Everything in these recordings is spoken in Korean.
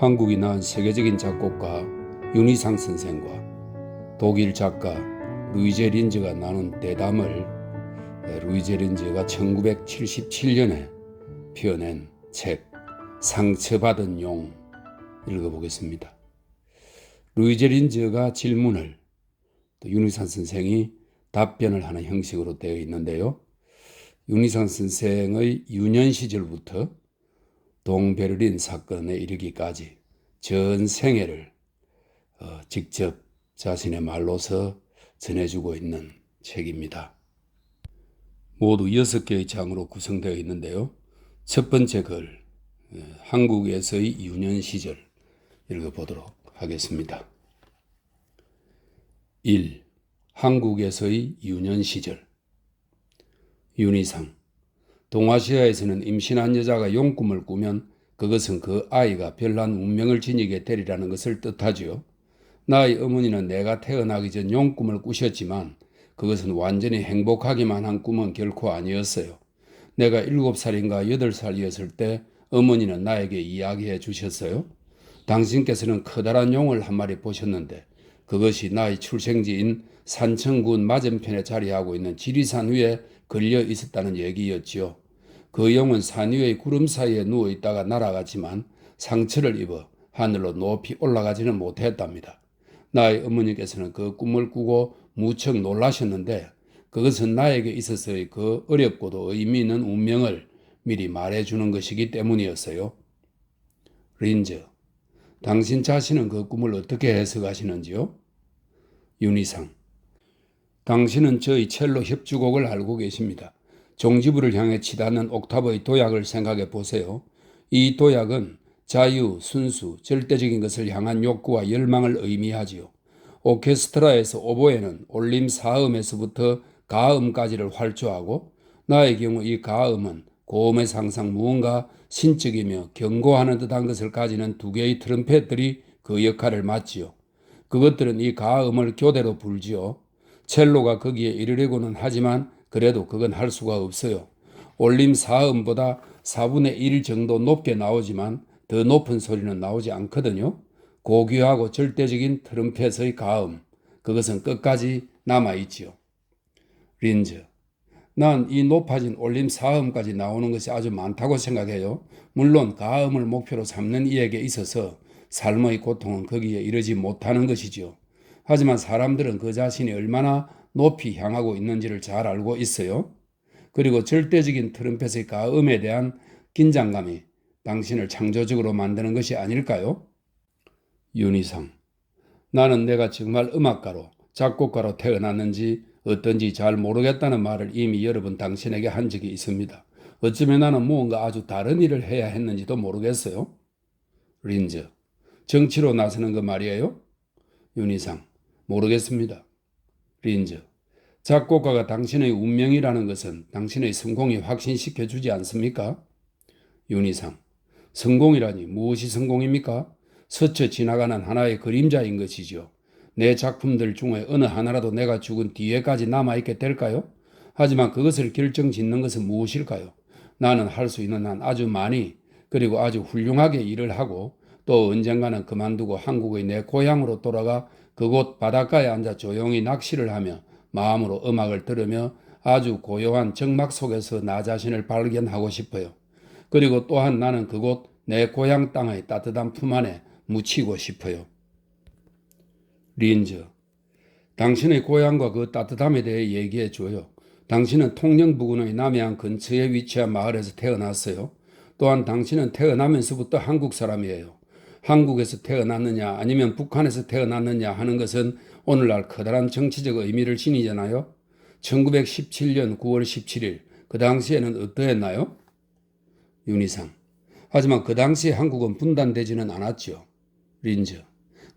한국이 낳은 세계적인 작곡가 윤희상 선생과 독일 작가 루이제 린즈가 나눈 대담을 루이제 린즈가 1977년에 피어낸 책 상처받은 용 읽어보겠습니다. 루이제 린즈가 질문을 또 윤희상 선생이 답변을 하는 형식으로 되어 있는데요. 윤희상 선생의 유년 시절부터 동베를린 사건에 이르기까지 전 생애를 직접 자신의 말로서 전해주고 있는 책입니다. 모두 6개의 장으로 구성되어 있는데요. 첫 번째 글, 한국에서의 유년 시절 읽어보도록 하겠습니다. 1. 한국에서의 유년 시절. 윤희상. 동아시아에서는 임신한 여자가 용꿈을 꾸면 그것은 그 아이가 별난 운명을 지니게 되리라는 것을 뜻하지요. 나의 어머니는 내가 태어나기 전 용꿈을 꾸셨지만 그것은 완전히 행복하기만 한 꿈은 결코 아니었어요. 내가 7살인가 8살이었을 때 어머니는 나에게 이야기해 주셨어요. 당신께서는 커다란 용을 한 마리 보셨는데 그것이 나의 출생지인 산청군 맞은편에 자리하고 있는 지리산 위에 걸려 있었다는 얘기였지요. 그 용은 산 위의 구름 사이에 누워있다가 날아갔지만 상처를 입어 하늘로 높이 올라가지는 못했답니다. 나의 어머니께서는 그 꿈을 꾸고 무척 놀라셨는데 그것은 나에게 있어서의 그 어렵고도 의미 있는 운명을 미리 말해주는 것이기 때문이었어요. 린즈. 당신 자신은 그 꿈을 어떻게 해석하시는지요? 윤희상. 당신은 저희 첼로 협주곡을 알고 계십니다. 종지부를 향해 치닫는 옥타브의 도약을 생각해 보세요. 이 도약은 자유, 순수, 절대적인 것을 향한 욕구와 열망을 의미하지요. 오케스트라에서 오보에는 올림 사음에서부터 가음까지를 활주하고 나의 경우 이 가음은 고음에서 항상 무언가 신적이며 경고하는 듯한 것을 가지는 두 개의 트럼펫들이 그 역할을 맡지요. 그것들은 이 가음을 교대로 불지요. 첼로가 거기에 이르려고는 하지만 그래도 그건 할 수가 없어요. 올림 4음보다 4분의 1 정도 높게 나오지만 더 높은 소리는 나오지 않거든요. 고귀하고 절대적인 트럼펫의 가음, 그것은 끝까지 남아있지요. 린즈. 난 이 높아진 올림 4음까지 나오는 것이 아주 많다고 생각해요. 물론 가음을 목표로 삼는 이에게 있어서 삶의 고통은 거기에 이르지 못하는 것이지요. 하지만 사람들은 그 자신이 얼마나 높이 향하고 있는지를 잘 알고 있어요. 그리고 절대적인 트럼펫의 가음에 대한 긴장감이 당신을 창조적으로 만드는 것이 아닐까요? 윤희상. 나는 내가 정말 음악가로, 작곡가로 태어났는지 어떤지 잘 모르겠다는 말을 이미 여러 번 당신에게 한 적이 있습니다. 어쩌면 나는 무언가 아주 다른 일을 해야 했는지도 모르겠어요. 린즈. 정치로 나서는 거 말이에요? 윤희상. 모르겠습니다. 린즈. 작곡가가 당신의 운명이라는 것은 당신의 성공이 확신시켜 주지 않습니까? 윤희상. 성공이라니 무엇이 성공입니까? 스쳐 지나가는 하나의 그림자인 것이지요. 내 작품들 중에 어느 하나라도 내가 죽은 뒤에까지 남아있게 될까요? 하지만 그것을 결정짓는 것은 무엇일까요? 나는 할 수 있는 한 아주 많이 그리고 아주 훌륭하게 일을 하고 또 언젠가는 그만두고 한국의 내 고향으로 돌아가 그곳 바닷가에 앉아 조용히 낚시를 하며 마음으로 음악을 들으며 아주 고요한 정막 속에서 나 자신을 발견하고 싶어요. 그리고 또한 나는 그곳 내 고향 땅의 따뜻한 품 안에 묻히고 싶어요. 린즈. 당신의 고향과 그 따뜻함에 대해 얘기해 줘요. 당신은 통영 부근의 남해안 근처에 위치한 마을에서 태어났어요. 또한 당신은 태어나면서부터 한국 사람이에요. 한국에서 태어났느냐 아니면 북한에서 태어났느냐 하는 것은 오늘날 커다란 정치적 의미를 지니잖아요. 1917년 9월 17일 그 당시에는 어떠했나요? 윤희상. 하지만 그 당시에 한국은 분단되지는 않았죠. 린즈.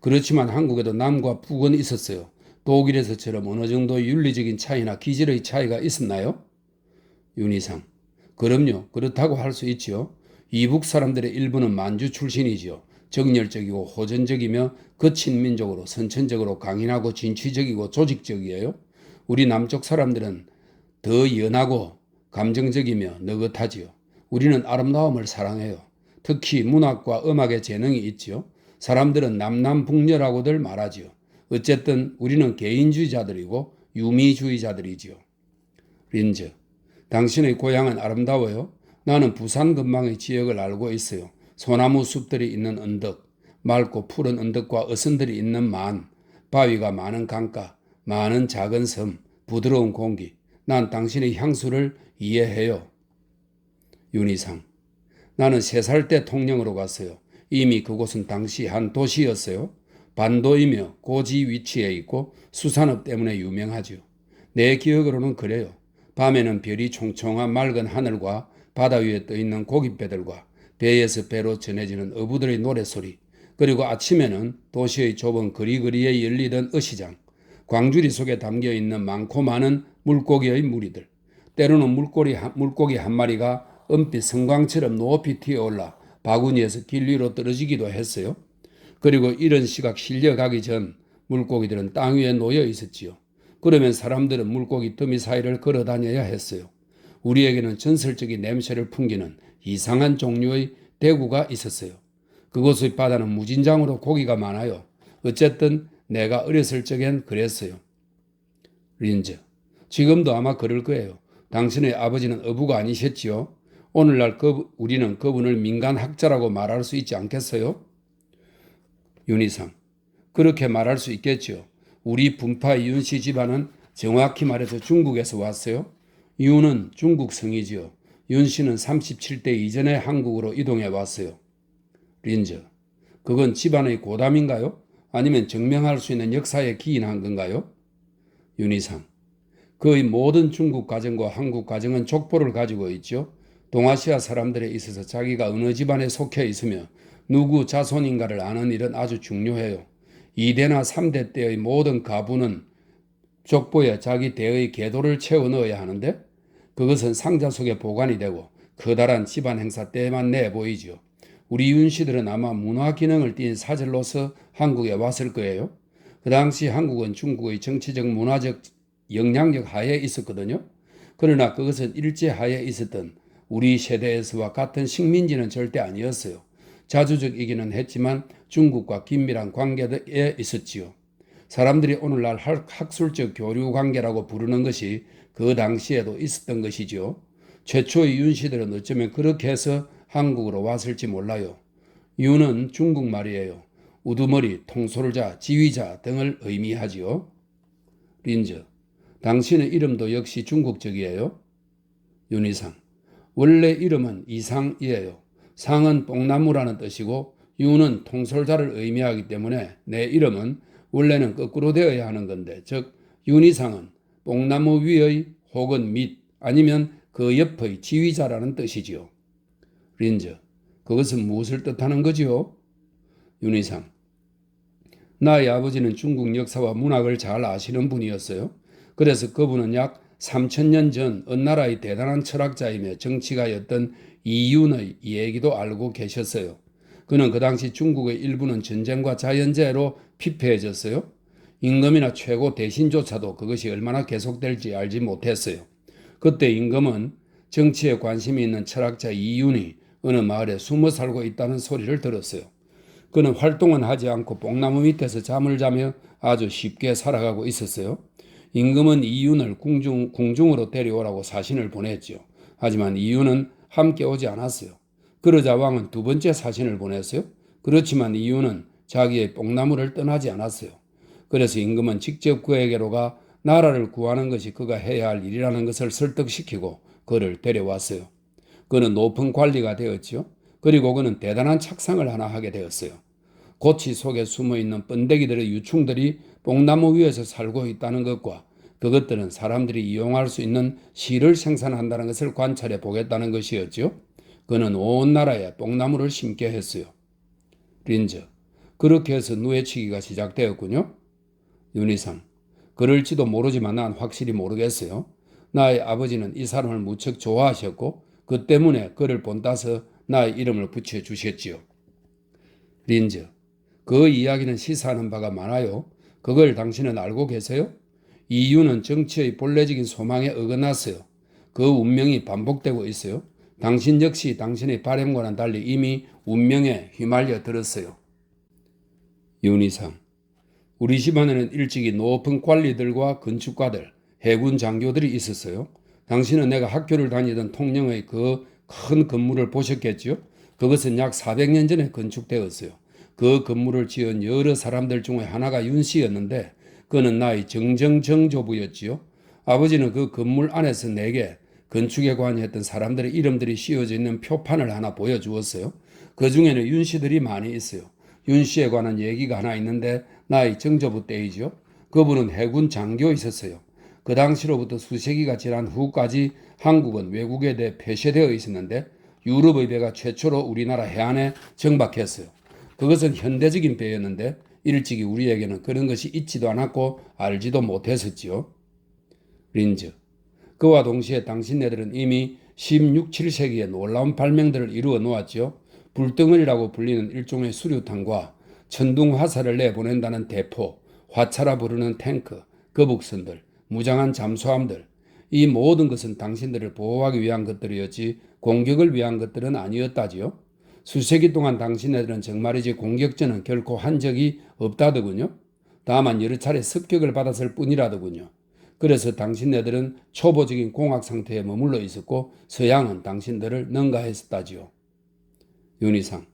그렇지만 한국에도 남과 북은 있었어요. 독일에서처럼 어느 정도 윤리적인 차이나 기질의 차이가 있었나요? 윤희상. 그럼요. 그렇다고 할 수 있지요. 이북 사람들의 일부는 만주 출신이지요. 정열적이고 호전적이며 거친 민족으로 선천적으로 강인하고 진취적이고 조직적이에요. 우리 남쪽 사람들은 더 연하고 감정적이며 느긋하지요. 우리는 아름다움을 사랑해요. 특히 문학과 음악에 재능이 있지요. 사람들은 남남북녀라고들 말하지요. 어쨌든 우리는 개인주의자들이고 유미주의자들이지요. 린즈, 당신의 고향은 아름다워요? 나는 부산 근방의 지역을 알고 있어요. 소나무 숲들이 있는 언덕, 맑고 푸른 언덕과 어선들이 있는 만, 바위가 많은 강가, 많은 작은 섬, 부드러운 공기. 난 당신의 향수를 이해해요. 윤희상, 나는 3살 때 통영으로 갔어요. 이미 그곳은 당시 한 도시였어요. 반도이며 고지 위치에 있고 수산업 때문에 유명하죠. 내 기억으로는 그래요. 밤에는 별이 총총한 맑은 하늘과 바다 위에 떠있는 고깃배들과 배에서 배로 전해지는 어부들의 노랫소리, 그리고 아침에는 도시의 좁은 거리거리에 열리던 어시장, 광주리 속에 담겨있는 많고 많은 물고기의 무리들, 때로는 물고기 한 마리가 은빛 성광처럼 높이 튀어올라 바구니에서 길 위로 떨어지기도 했어요. 그리고 이런 시각 실려가기 전 물고기들은 땅 위에 놓여 있었지요. 그러면 사람들은 물고기 더미 사이를 걸어 다녀야 했어요. 우리에게는 전설적인 냄새를 풍기는 이상한 종류의 대구가 있었어요. 그곳의 바다는 무진장으로 고기가 많아요. 어쨌든 내가 어렸을 적엔 그랬어요. 린즈, 지금도 아마 그럴 거예요. 당신의 아버지는 어부가 아니셨지요? 오늘날 우리는 그분을 민간학자라고 말할 수 있지 않겠어요? 윤희상, 그렇게 말할 수 있겠지요. 우리 분파의 윤씨 집안은 정확히 말해서 중국에서 왔어요. 윤은 중국 성이지요. 윤씨는 37대 이전에 한국으로 이동해 왔어요. 린즈, 그건 집안의 고담인가요? 아니면 증명할 수 있는 역사에 기인한 건가요? 윤희상, 거의 모든 중국 가정과 한국 가정은 족보를 가지고 있죠. 동아시아 사람들에 있어서 자기가 어느 집안에 속해 있으며 누구 자손인가를 아는 일은 아주 중요해요. 2대나 3대 때의 모든 가부는 족보에 자기 대의 계도를 채워 넣어야 하는데 그것은 상자 속에 보관이 되고 커다란 집안 행사 때만 내보이지요. 우리 윤씨들은 아마 문화 기능을 띤 사절로서 한국에 왔을 거예요. 그 당시 한국은 중국의 정치적 문화적 영향력 하에 있었거든요. 그러나 그것은 일제하에 있었던 우리 세대에서와 같은 식민지는 절대 아니었어요. 자주적이기는 했지만 중국과 긴밀한 관계에 있었지요. 사람들이 오늘날 학술적 교류 관계라고 부르는 것이 그 당시에도 있었던 것이지요. 최초의 윤씨들은 어쩌면 그렇게 해서 한국으로 왔을지 몰라요. 윤은 중국말이에요. 우두머리, 통솔자, 지휘자 등을 의미하지요. 린즈, 당신의 이름도 역시 중국적이에요. 윤희상, 원래 이름은 이상이에요. 상은 뽕나무라는 뜻이고 유는 통솔자를 의미하기 때문에 내 이름은 원래는 거꾸로 되어야 하는 건데, 즉 윤희상은 뽕나무 위의 혹은 밑 아니면 그 옆의 지휘자라는 뜻이지요. 린즈, 그것은 무엇을 뜻하는 거지요? 윤희상, 나의 아버지는 중국 역사와 문학을 잘 아시는 분이었어요. 그래서 그분은 약 3000년 전 어느 나라의 대단한 철학자이며 정치가였던 이윤의 얘기도 알고 계셨어요. 그는 그 당시 중국의 일부는 전쟁과 자연재해로 피폐해졌어요. 임금이나 최고 대신조차도 그것이 얼마나 계속될지 알지 못했어요. 그때 임금은 정치에 관심이 있는 철학자 이윤이 어느 마을에 숨어 살고 있다는 소리를 들었어요. 그는 활동은 하지 않고 뽕나무 밑에서 잠을 자며 아주 쉽게 살아가고 있었어요. 임금은 이윤을 궁중으로 데려오라고 사신을 보냈죠. 하지만 이윤은 함께 오지 않았어요. 그러자 왕은 두 번째 사신을 보냈어요. 그렇지만 이윤은 자기의 뽕나무를 떠나지 않았어요. 그래서 임금은 직접 그에게로 가 나라를 구하는 것이 그가 해야 할 일이라는 것을 설득시키고 그를 데려왔어요. 그는 높은 관리가 되었죠. 그리고 그는 대단한 착상을 하나 하게 되었어요. 고치 속에 숨어있는 번데기들의 유충들이 뽕나무 위에서 살고 있다는 것과 그것들은 사람들이 이용할 수 있는 실을 생산한다는 것을 관찰해 보겠다는 것이었죠. 그는 온 나라에 뽕나무를 심게 했어요. 린즈, 그렇게 해서 누에치기가 시작되었군요. 윤희상, 그럴지도 모르지만 난 확실히 모르겠어요. 나의 아버지는 이 사람을 무척 좋아하셨고 그 때문에 그를 본따서 나의 이름을 붙여주셨지요. 린즈, 그 이야기는 시사하는 바가 많아요. 그걸 당신은 알고 계세요? 이유는 정치의 본래적인 소망에 어긋났어요. 그 운명이 반복되고 있어요. 당신 역시 당신의 바람과는 달리 이미 운명에 휘말려 들었어요. 윤희상, 우리 집안에는 일찍이 높은 관리들과 건축가들, 해군 장교들이 있었어요. 당신은 내가 학교를 다니던 통영의 그 큰 건물을 보셨겠지요? 그것은 약 400년 전에 건축되었어요. 그 건물을 지은 여러 사람들 중에 하나가 윤 씨였는데 그는 나의 정정정조부였지요. 아버지는 그 건물 안에서 내게 건축에 관여했던 사람들의 이름들이 씌워져 있는 표판을 하나 보여주었어요. 그 중에는 윤 씨들이 많이 있어요. 윤 씨에 관한 얘기가 하나 있는데 나의 정조부 때이죠. 그분은 해군 장교이셨어요. 그 당시로부터 수세기가 지난 후까지 한국은 외국에 대해 폐쇄되어 있었는데 유럽의 배가 최초로 우리나라 해안에 정박했어요. 그것은 현대적인 배였는데 일찍이 우리에게는 그런 것이 있지도 않았고 알지도 못했었지요. 린즈, 그와 동시에 당신네들은 이미 16, 7세기에 놀라운 발명들을 이루어 놓았지요. 불덩어리라고 불리는 일종의 수류탄과 천둥 화살을 내보낸다는 대포, 화차라 부르는 탱크, 거북선들, 무장한 잠수함들, 이 모든 것은 당신들을 보호하기 위한 것들이었지 공격을 위한 것들은 아니었다지요. 수세기 동안 당신네들은 정말이지 공격전은 결코 한 적이 없다더군요. 다만 여러 차례 습격을 받았을 뿐이라더군요. 그래서 당신네들은 초보적인 공학 상태에 머물러 있었고 서양은 당신들을 능가했었다지요. 윤희상,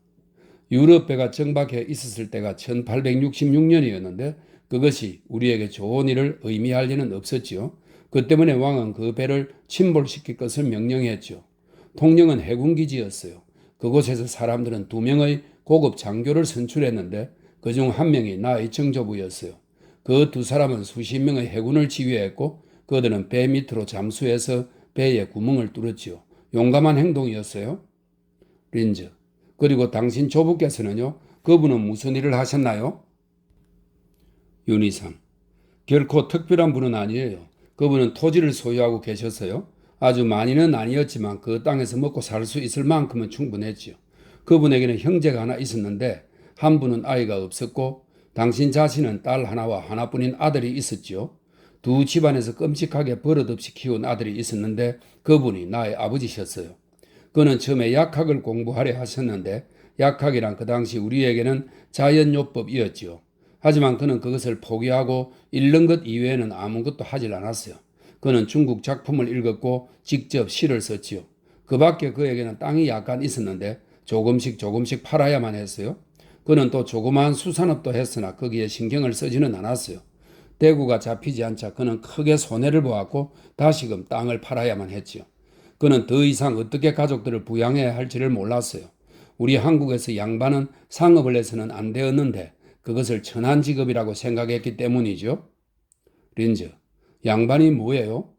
유럽배가 정박해 있었을 때가 1866년이었는데 그것이 우리에게 좋은 일을 의미할 리는 없었지요. 그 때문에 왕은 그 배를 침몰시킬 것을 명령했죠. 통영은 해군기지였어요. 그곳에서 사람들은 2명의 고급 장교를 선출했는데 그중 1명이 나의 정조부였어요. 그 2사람은 수십 명의 해군을 지휘했고 그들은 배 밑으로 잠수해서 배에 구멍을 뚫었지요. 용감한 행동이었어요. 린즈, 그리고 당신 조부께서는요? 그분은 무슨 일을 하셨나요? 윤희상, 결코 특별한 분은 아니에요. 그분은 토지를 소유하고 계셨어요. 아주 많이는 아니었지만 그 땅에서 먹고 살 수 있을 만큼은 충분했지요. 그분에게는 형제가 하나 있었는데 한 분은 아이가 없었고 당신 자신은 딸 하나와 하나뿐인 아들이 있었지요. 두 집안에서 끔찍하게 버릇없이 키운 아들이 있었는데 그분이 나의 아버지셨어요. 그는 처음에 약학을 공부하려 하셨는데 약학이란 그 당시 우리에게는 자연요법이었지요. 하지만 그는 그것을 포기하고 읽는 것 이외에는 아무것도 하질 않았어요. 그는 중국 작품을 읽었고 직접 시를 썼지요. 그 밖에 그에게는 땅이 약간 있었는데 조금씩 팔아야만 했어요. 그는 또 조그마한 수산업도 했으나 거기에 신경을 쓰지는 않았어요. 대구가 잡히지 않자 그는 크게 손해를 보았고 다시금 땅을 팔아야만 했지요. 그는 더 이상 어떻게 가족들을 부양해야 할지를 몰랐어요. 우리 한국에서 양반은 상업을 해서는 안 되었는데 그것을 천한 직업이라고 생각했기 때문이죠. 린즈, 양반이 뭐예요?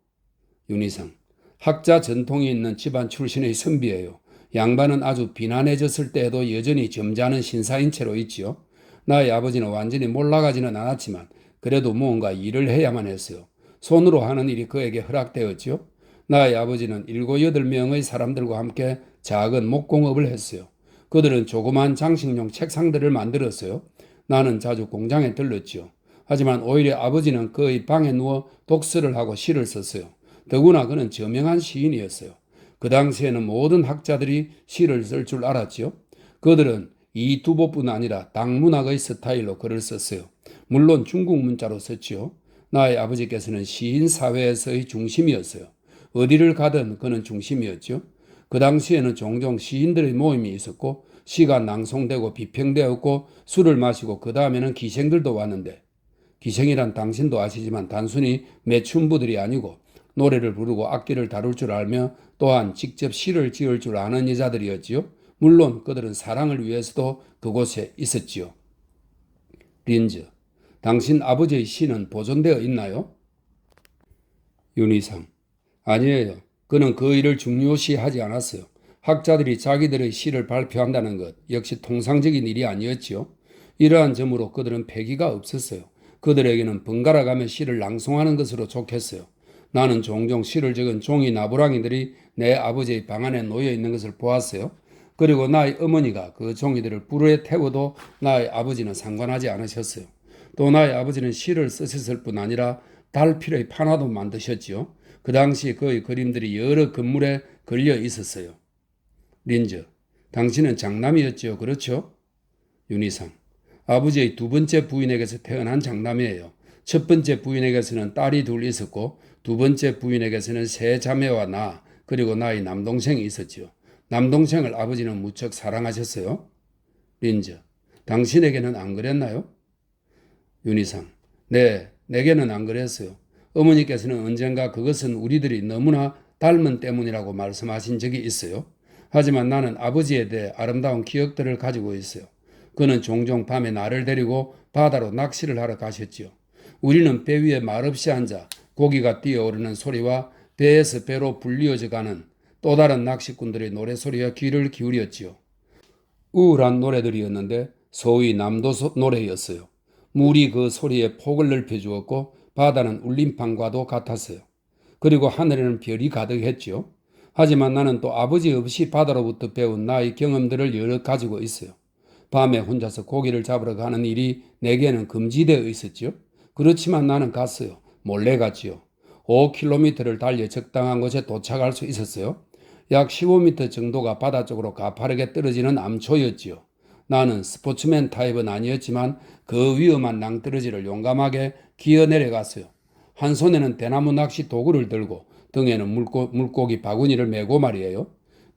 윤희상, 학자 전통이 있는 집안 출신의 선비예요. 양반은 아주 비난해졌을 때에도 여전히 점잖은 신사인 채로 있지요. 나의 아버지는 완전히 몰락하지는 않았지만 그래도 무언가 일을 해야만 했어요. 손으로 하는 일이 그에게 허락되었지요. 나의 아버지는 7, 8명의 사람들과 함께 작은 목공업을 했어요. 그들은 조그만 장식용 책상들을 만들었어요. 나는 자주 공장에 들렀지요. 하지만 오히려 아버지는 그의 방에 누워 독서를 하고 시를 썼어요. 더구나 그는 저명한 시인이었어요. 그 당시에는 모든 학자들이 시를 쓸 줄 알았지요. 그들은 이 두보뿐 아니라 당문학의 스타일로 글을 썼어요. 물론 중국 문자로 썼지요. 나의 아버지께서는 시인 사회에서의 중심이었어요. 어디를 가든 그는 중심이었죠. 그 당시에는 종종 시인들의 모임이 있었고 시가 낭송되고 비평되었고 술을 마시고 그 다음에는 기생들도 왔는데 기생이란 당신도 아시지만 단순히 매춘부들이 아니고 노래를 부르고 악기를 다룰 줄 알며 또한 직접 시를 지을 줄 아는 여자들이었지요. 물론 그들은 사랑을 위해서도 그곳에 있었지요. 린즈, 당신 아버지의 시는 보존되어 있나요? 윤희상, 아니에요. 그는 그 일을 중요시하지 않았어요. 학자들이 자기들의 시를 발표한다는 것 역시 통상적인 일이 아니었지요. 이러한 점으로 그들은 패기가 없었어요. 그들에게는 번갈아가며 시를 낭송하는 것으로 족했어요. 나는 종종 시를 적은 종이 나부랑이들이 내 아버지의 방 안에 놓여 있는 것을 보았어요. 그리고 나의 어머니가 그 종이들을 불에 태워도 나의 아버지는 상관하지 않으셨어요. 또 나의 아버지는 시를 쓰셨을 뿐 아니라 달필의 판화도 만드셨지요. 그 당시 그의 그림들이 여러 건물에 걸려 있었어요. 린저, 당신은 장남이었지요. 그렇죠? 윤희상, 아버지의 두 번째 부인에게서 태어난 장남이에요. 첫 번째 부인에게서는 딸이 둘 있었고 두 번째 부인에게서는 세 자매와 나 그리고 나의 남동생이 있었지요. 남동생을 아버지는 무척 사랑하셨어요. 린저, 당신에게는 안 그랬나요? 윤희상, 네, 내게는 안 그랬어요. 어머니께서는 언젠가 그것은 우리들이 너무나 닮은 때문이라고 말씀하신 적이 있어요. 하지만 나는 아버지에 대해 아름다운 기억들을 가지고 있어요. 그는 종종 밤에 나를 데리고 바다로 낚시를 하러 가셨지요. 우리는 배 위에 말없이 앉아 고기가 뛰어오르는 소리와 배에서 배로 불리어져 가는 또 다른 낚시꾼들의 노래소리에 귀를 기울였지요. 우울한 노래들이었는데 소위 남도 노래였어요. 물이 그 소리에 폭을 넓혀주었고 바다는 울림판과도 같았어요. 그리고 하늘에는 별이 가득했지요. 하지만 나는 또 아버지 없이 바다로부터 배운 나의 경험들을 여러 가지고 있어요. 밤에 혼자서 고기를 잡으러 가는 일이 내게는 금지되어 있었지요. 그렇지만 나는 갔어요. 몰래 갔지요. 5km를 달려 적당한 곳에 도착할 수 있었어요. 약 15m 정도가 바다 쪽으로 가파르게 떨어지는 암초였지요. 나는 스포츠맨 타입은 아니었지만 그 위험한 낭떠러지를 용감하게 기어 내려갔어요. 한 손에는 대나무 낚시 도구를 들고 등에는 물고기 바구니를 메고 말이에요.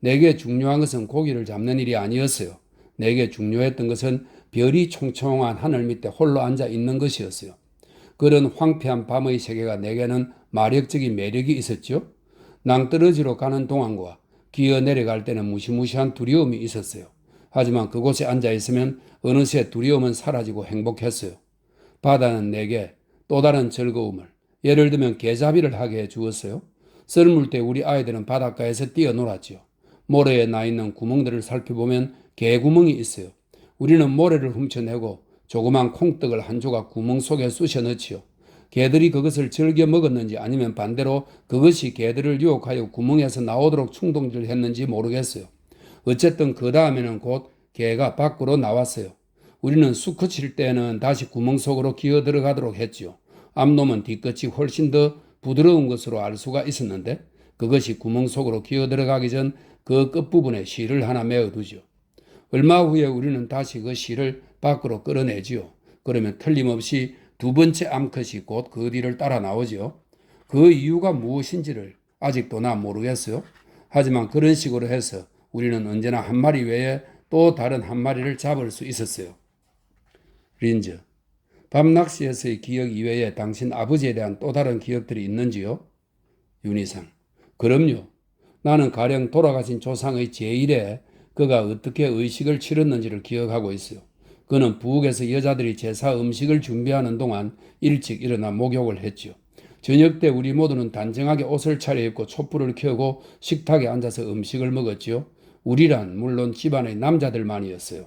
내게 중요한 것은 고기를 잡는 일이 아니었어요. 내게 중요했던 것은 별이 총총한 하늘 밑에 홀로 앉아 있는 것이었어요. 그런 황폐한 밤의 세계가 내게는 마력적인 매력이 있었죠. 낭떠러지로 가는 동안과 기어 내려갈 때는 무시무시한 두려움이 있었어요. 하지만 그곳에 앉아 있으면 어느새 두려움은 사라지고 행복했어요. 바다는 내게 또 다른 즐거움을, 예를 들면 개잡이를 하게 해 주었어요. 썰물 때 우리 아이들은 바닷가에서 뛰어놀았지요. 모래에 나 있는 구멍들을 살펴보면 개구멍이 있어요. 우리는 모래를 훔쳐내고 조그만 콩떡을 한 조각 구멍 속에 쑤셔 넣지요. 개들이 그것을 즐겨 먹었는지 아니면 반대로 그것이 개들을 유혹하여 구멍에서 나오도록 충동질했는지 모르겠어요. 어쨌든 그 다음에는 곧 개가 밖으로 나왔어요. 우리는 수컷 칠 때는 다시 구멍 속으로 기어 들어가도록 했지요. 암놈은 뒤끝이 훨씬 더 부드러운 것으로 알 수가 있었는데 그것이 구멍 속으로 기어 들어가기 전 그 끝부분에 실을 하나 메어두죠. 얼마 후에 우리는 다시 그 실을 밖으로 끌어내지요. 그러면 틀림없이 두 번째 암컷이 곧 그 뒤를 따라 나오지요. 그 이유가 무엇인지를 아직도 나 모르겠어요. 하지만 그런 식으로 해서 우리는 언제나 한 마리 외에 또 다른 한 마리를 잡을 수 있었어요. 린저, 밤낚시에서의 기억 이외에 당신 아버지에 대한 또 다른 기억들이 있는지요? 윤희상, 그럼요. 나는 가령 돌아가신 조상의 제1에 그가 어떻게 의식을 치렀는지를 기억하고 있어요. 그는 부엌에서 여자들이 제사 음식을 준비하는 동안 일찍 일어나 목욕을 했지요. 저녁 때 우리 모두는 단정하게 옷을 차려입고 촛불을 켜고 식탁에 앉아서 음식을 먹었지요. 우리란 물론 집안의 남자들만이었어요.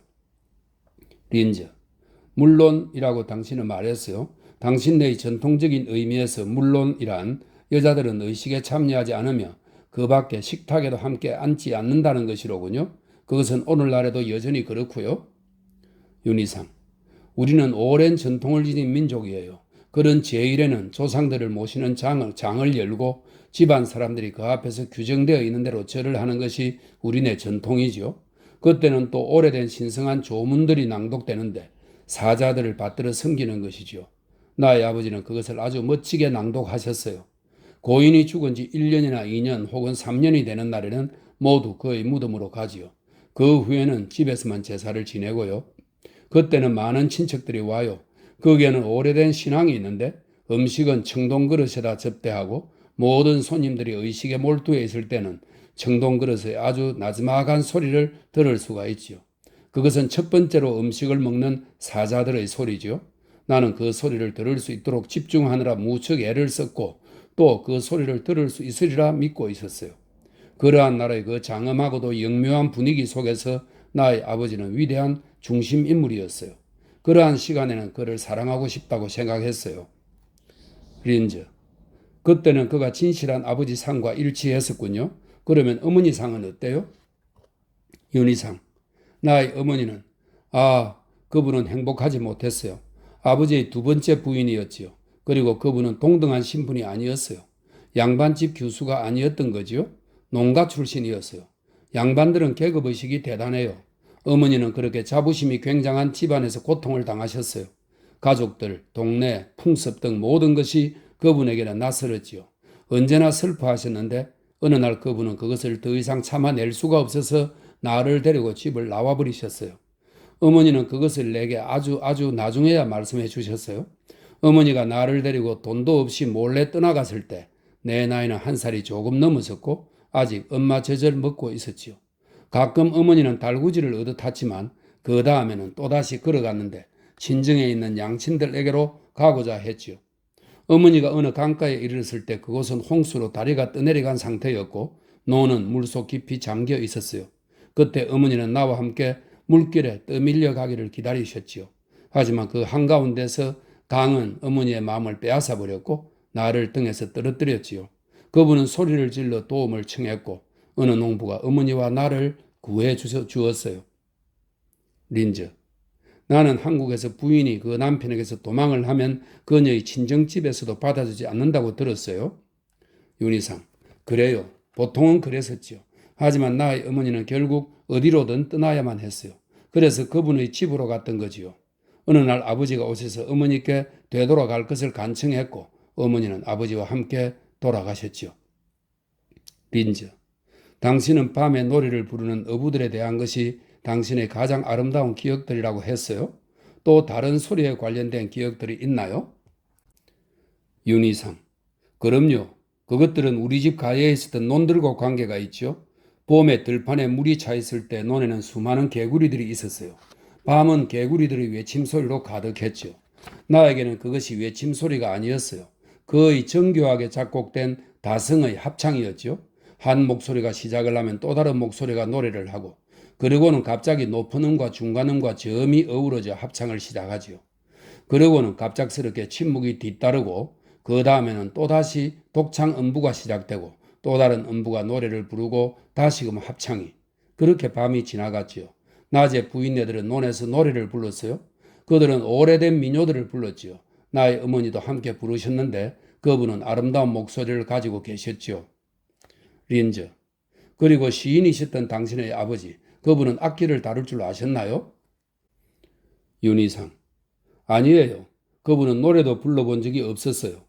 린저, 물론이라고 당신은 말했어요. 당신네의 전통적인 의미에서 물론이란 여자들은 의식에 참여하지 않으며 그 밖에 식탁에도 함께 앉지 않는다는 것이로군요. 그것은 오늘날에도 여전히 그렇고요. 윤희상, 우리는 오랜 전통을 지닌 민족이에요. 그런 제일에는 조상들을 모시는 장을 열고 집안 사람들이 그 앞에서 규정되어 있는 대로 절을 하는 것이 우리네 전통이지요. 그때는 또 오래된 신성한 조문들이 낭독되는데 사자들을 받들어 섬기는 것이지요. 나의 아버지는 그것을 아주 멋지게 낭독하셨어요. 고인이 죽은 지 1년이나 2년 혹은 3년이 되는 날에는 모두 그의 무덤으로 가지요. 그 후에는 집에서만 제사를 지내고요. 그때는 많은 친척들이 와요. 거기에는 오래된 신앙이 있는데 음식은 청동 그릇에다 접대하고 모든 손님들이 의식에 몰두해 있을 때는 청동 그릇의 아주 나지막한 소리를 들을 수가 있지요. 그것은 첫 번째로 음식을 먹는 사자들의 소리지요. 나는 그 소리를 들을 수 있도록 집중하느라 무척 애를 썼고 또 그 소리를 들을 수 있으리라 믿고 있었어요. 그러한 나라의 그 장엄하고도 영묘한 분위기 속에서 나의 아버지는 위대한 중심 인물이었어요. 그러한 시간에는 그를 사랑하고 싶다고 생각했어요. 린저, 그때는 그가 진실한 아버지 상과 일치했었군요. 그러면 어머니 상은 어때요? 윤희상, 나의 어머니는 그분은 행복하지 못했어요. 아버지의 두 번째 부인이었지요. 그리고 그분은 동등한 신분이 아니었어요. 양반집 교수가 아니었던 거지요. 농가 출신이었어요. 양반들은 계급의식이 대단해요. 어머니는 그렇게 자부심이 굉장한 집안에서 고통을 당하셨어요. 가족들, 동네, 풍습 등 모든 것이 그분에게는 낯설었지요. 언제나 슬퍼하셨는데 어느 날 그분은 그것을 더 이상 참아낼 수가 없어서 나를 데리고 집을 나와버리셨어요. 어머니는 그것을 내게 아주 나중에야 말씀해 주셨어요. 어머니가 나를 데리고 돈도 없이 몰래 떠나갔을 때 내 나이는 1살이 조금 넘었었고 아직 엄마 젖을 먹고 있었지요. 가끔 어머니는 달구지를 얻어 탔지만 그 다음에는 또다시 걸어갔는데 친정에 있는 양친들에게로 가고자 했지요. 어머니가 어느 강가에 이르렀을 때 그곳은 홍수로 다리가 떠내려간 상태였고 노는 물속 깊이 잠겨 있었어요. 그때 어머니는 나와 함께 물길에 떠밀려 가기를 기다리셨지요. 하지만 그 한가운데서 강은 어머니의 마음을 빼앗아 버렸고 나를 등에서 떨어뜨렸지요. 그분은 소리를 질러 도움을 청했고 어느 농부가 어머니와 나를 구해 주었어요. 린저. 나는 한국에서 부인이 그 남편에게서 도망을 하면 그녀의 친정집에서도 받아주지 않는다고 들었어요. 윤희상. 그래요. 보통은 그랬었지요. 하지만 나의 어머니는 결국 어디로든 떠나야만 했어요. 그래서 그분의 집으로 갔던 거지요. 어느 날 아버지가 오셔서 어머니께 되돌아갈 것을 간청했고 어머니는 아버지와 함께 돌아가셨지요. 린저. 당신은 밤에 노래를 부르는 어부들에 대한 것이 당신의 가장 아름다운 기억들이라고 했어요. 또 다른 소리에 관련된 기억들이 있나요? 윤희상. 그럼요. 그것들은 우리 집 가해에 있었던 논들과 관계가 있죠. 봄에 들판에 물이 차 있을 때 논에는 수많은 개구리들이 있었어요. 밤은 개구리들의 외침소리로 가득했죠. 나에게는 그것이 외침소리가 아니었어요. 거의 정교하게 작곡된 다성의 합창이었죠. 한 목소리가 시작을 하면 또 다른 목소리가 노래를 하고 그리고는 갑자기 높은 음과 중간 음과 저음이 어우러져 합창을 시작하지요. 그리고는 갑작스럽게 침묵이 뒤따르고 그 다음에는 또다시 독창 음부가 시작되고 또 다른 음부가 노래를 부르고 다시금 합창이. 그렇게 밤이 지나갔지요. 낮에 부인네들은 논에서 노래를 불렀어요. 그들은 오래된 민요들을 불렀지요. 나의 어머니도 함께 부르셨는데 그분은 아름다운 목소리를 가지고 계셨지요. 린저. 그리고 시인이셨던 당신의 아버지, 그분은 악기를 다룰 줄 아셨나요? 윤희상. 아니에요. 그분은 노래도 불러본 적이 없었어요.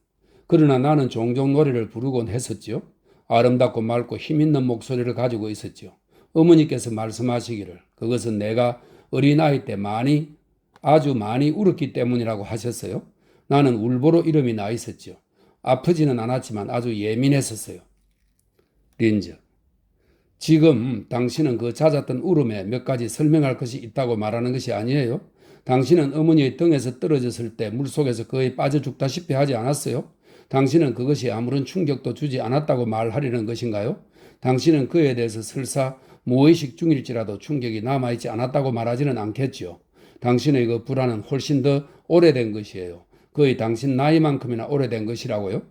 그러나 나는 종종 노래를 부르곤 했었지요. 아름답고 맑고 힘있는 목소리를 가지고 있었지요. 어머니께서 말씀하시기를 그것은 내가 어린아이 때 아주 많이 울었기 때문이라고 하셨어요. 나는 울보로 이름이 나 있었지요. 아프지는 않았지만 아주 예민했었어요. 린저. 지금 당신은 그 잦았던 울음에 몇 가지 설명할 것이 있다고 말하는 것이 아니에요. 당신은 어머니의 등에서 떨어졌을 때 물속에서 거의 빠져 죽다시피 하지 않았어요? 당신은 그것이 아무런 충격도 주지 않았다고 말하려는 것인가요? 당신은 그에 대해서 설사 무의식 중일지라도 충격이 남아있지 않았다고 말하지는 않겠지요. 당신의 그 불안은 훨씬 더 오래된 것이에요. 거의 당신 나이만큼이나 오래된 것이라고요.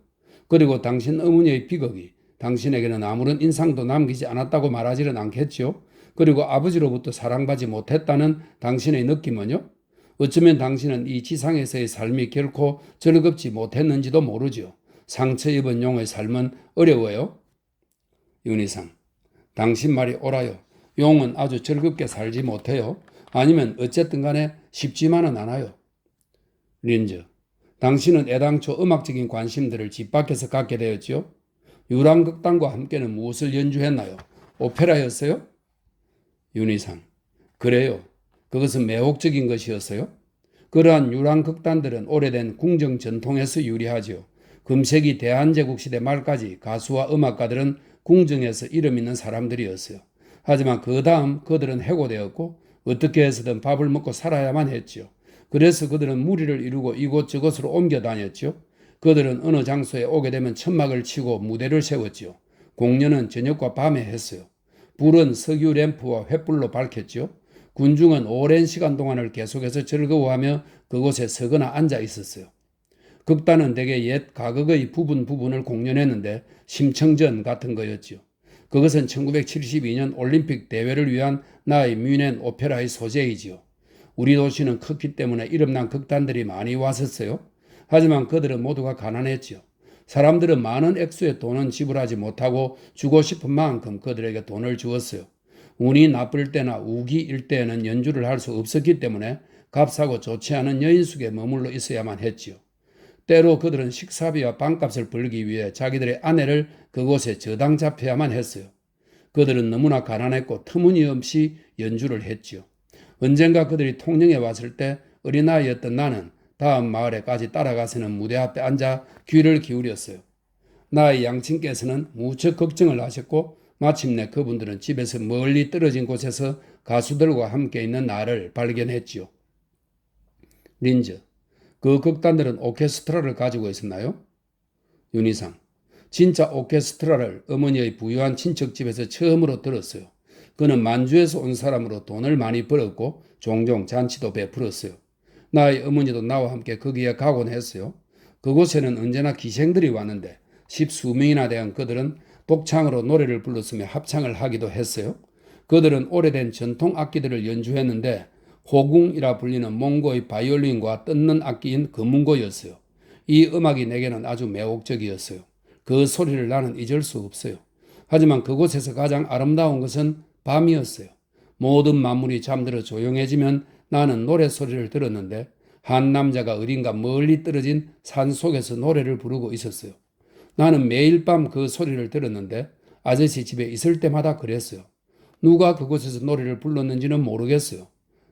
그리고 당신 어머니의 비극이 당신에게는 아무런 인상도 남기지 않았다고 말하지는 않겠지요. 그리고 아버지로부터 사랑받지 못했다는 당신의 느낌은요? 어쩌면 당신은 이 지상에서의 삶이 결코 즐겁지 못했는지도 모르죠. 상처 입은 용의 삶은 어려워요. 윤희상. 당신 말이 옳아요. 용은 아주 즐겁게 살지 못해요. 아니면 어쨌든 간에 쉽지만은 않아요. 린저. 당신은 애당초 음악적인 관심들을 집 밖에서 갖게 되었지요. 유랑극단과 함께는 무엇을 연주했나요? 오페라였어요? 윤희상. 그래요. 그것은 매혹적인 것이었어요. 그러한 유랑극단들은 오래된 궁정 전통에서 유래하지요. 금세기 대한제국 시대 말까지 가수와 음악가들은 궁정에서 이름 있는 사람들이었어요. 하지만 그 다음 그들은 해고되었고 어떻게 해서든 밥을 먹고 살아야만 했지요. 그래서 그들은 무리를 이루고 이곳저곳으로 옮겨 다녔지요. 그들은 어느 장소에 오게 되면 천막을 치고 무대를 세웠지요. 공연은 저녁과 밤에 했어요. 불은 석유 램프와 횃불로 밝혔지요. 군중은 오랜 시간 동안을 계속해서 즐거워하며 그곳에 서거나 앉아 있었어요. 극단은 대개 옛 가극의 부분을 공연했는데 심청전 같은 거였지요. 그것은 1972년 올림픽 대회를 위한 나의 뮌헨 오페라의 소재이지요. 우리 도시는 컸기 때문에 이름난 극단들이 많이 왔었어요. 하지만 그들은 모두가 가난했지요. 사람들은 많은 액수의 돈은 지불하지 못하고 주고 싶은 만큼 그들에게 돈을 주었어요. 운이 나쁠 때나 우기일 때에는 연주를 할 수 없었기 때문에 값하고 좋지 않은 여인숙에 머물러 있어야만 했지요. 때로 그들은 식사비와 방값을 벌기 위해 자기들의 아내를 그곳에 저당 잡혀야만 했어요. 그들은 너무나 가난했고 터무니없이 연주를 했지요. 언젠가 그들이 통영에 왔을 때 어린아이였던 나는 다음 마을에까지 따라가서는 무대 앞에 앉아 귀를 기울였어요. 나의 양친께서는 무척 걱정을 하셨고 마침내 그분들은 집에서 멀리 떨어진 곳에서 가수들과 함께 있는 나를 발견했지요. 린저, 그 극단들은 오케스트라를 가지고 있었나요? 윤희상, 진짜 오케스트라를 어머니의 부유한 친척 집에서 처음으로 들었어요. 그는 만주에서 온 사람으로 돈을 많이 벌었고 종종 잔치도 베풀었어요. 나의 어머니도 나와 함께 거기에 가곤 했어요. 그곳에는 언제나 기생들이 왔는데 10수명이나 되는 그들은 독창으로 노래를 불렀으며 합창을 하기도 했어요. 그들은 오래된 전통 악기들을 연주했는데 호궁이라 불리는 몽고의 바이올린과 뜯는 악기인 금문고였어요. 이 음악이 내게는 아주 매혹적이었어요. 그 소리를 나는 잊을 수 없어요. 하지만 그곳에서 가장 아름다운 것은 밤이었어요. 모든 만물이 잠들어 조용해지면 나는 노래소리를 들었는데 한 남자가 어딘가 멀리 떨어진 산 속에서 노래를 부르고 있었어요. 나는 매일 밤 그 소리를 들었는데 아저씨 집에 있을 때마다 그랬어요. 누가 그곳에서 노래를 불렀는지는 모르겠어요.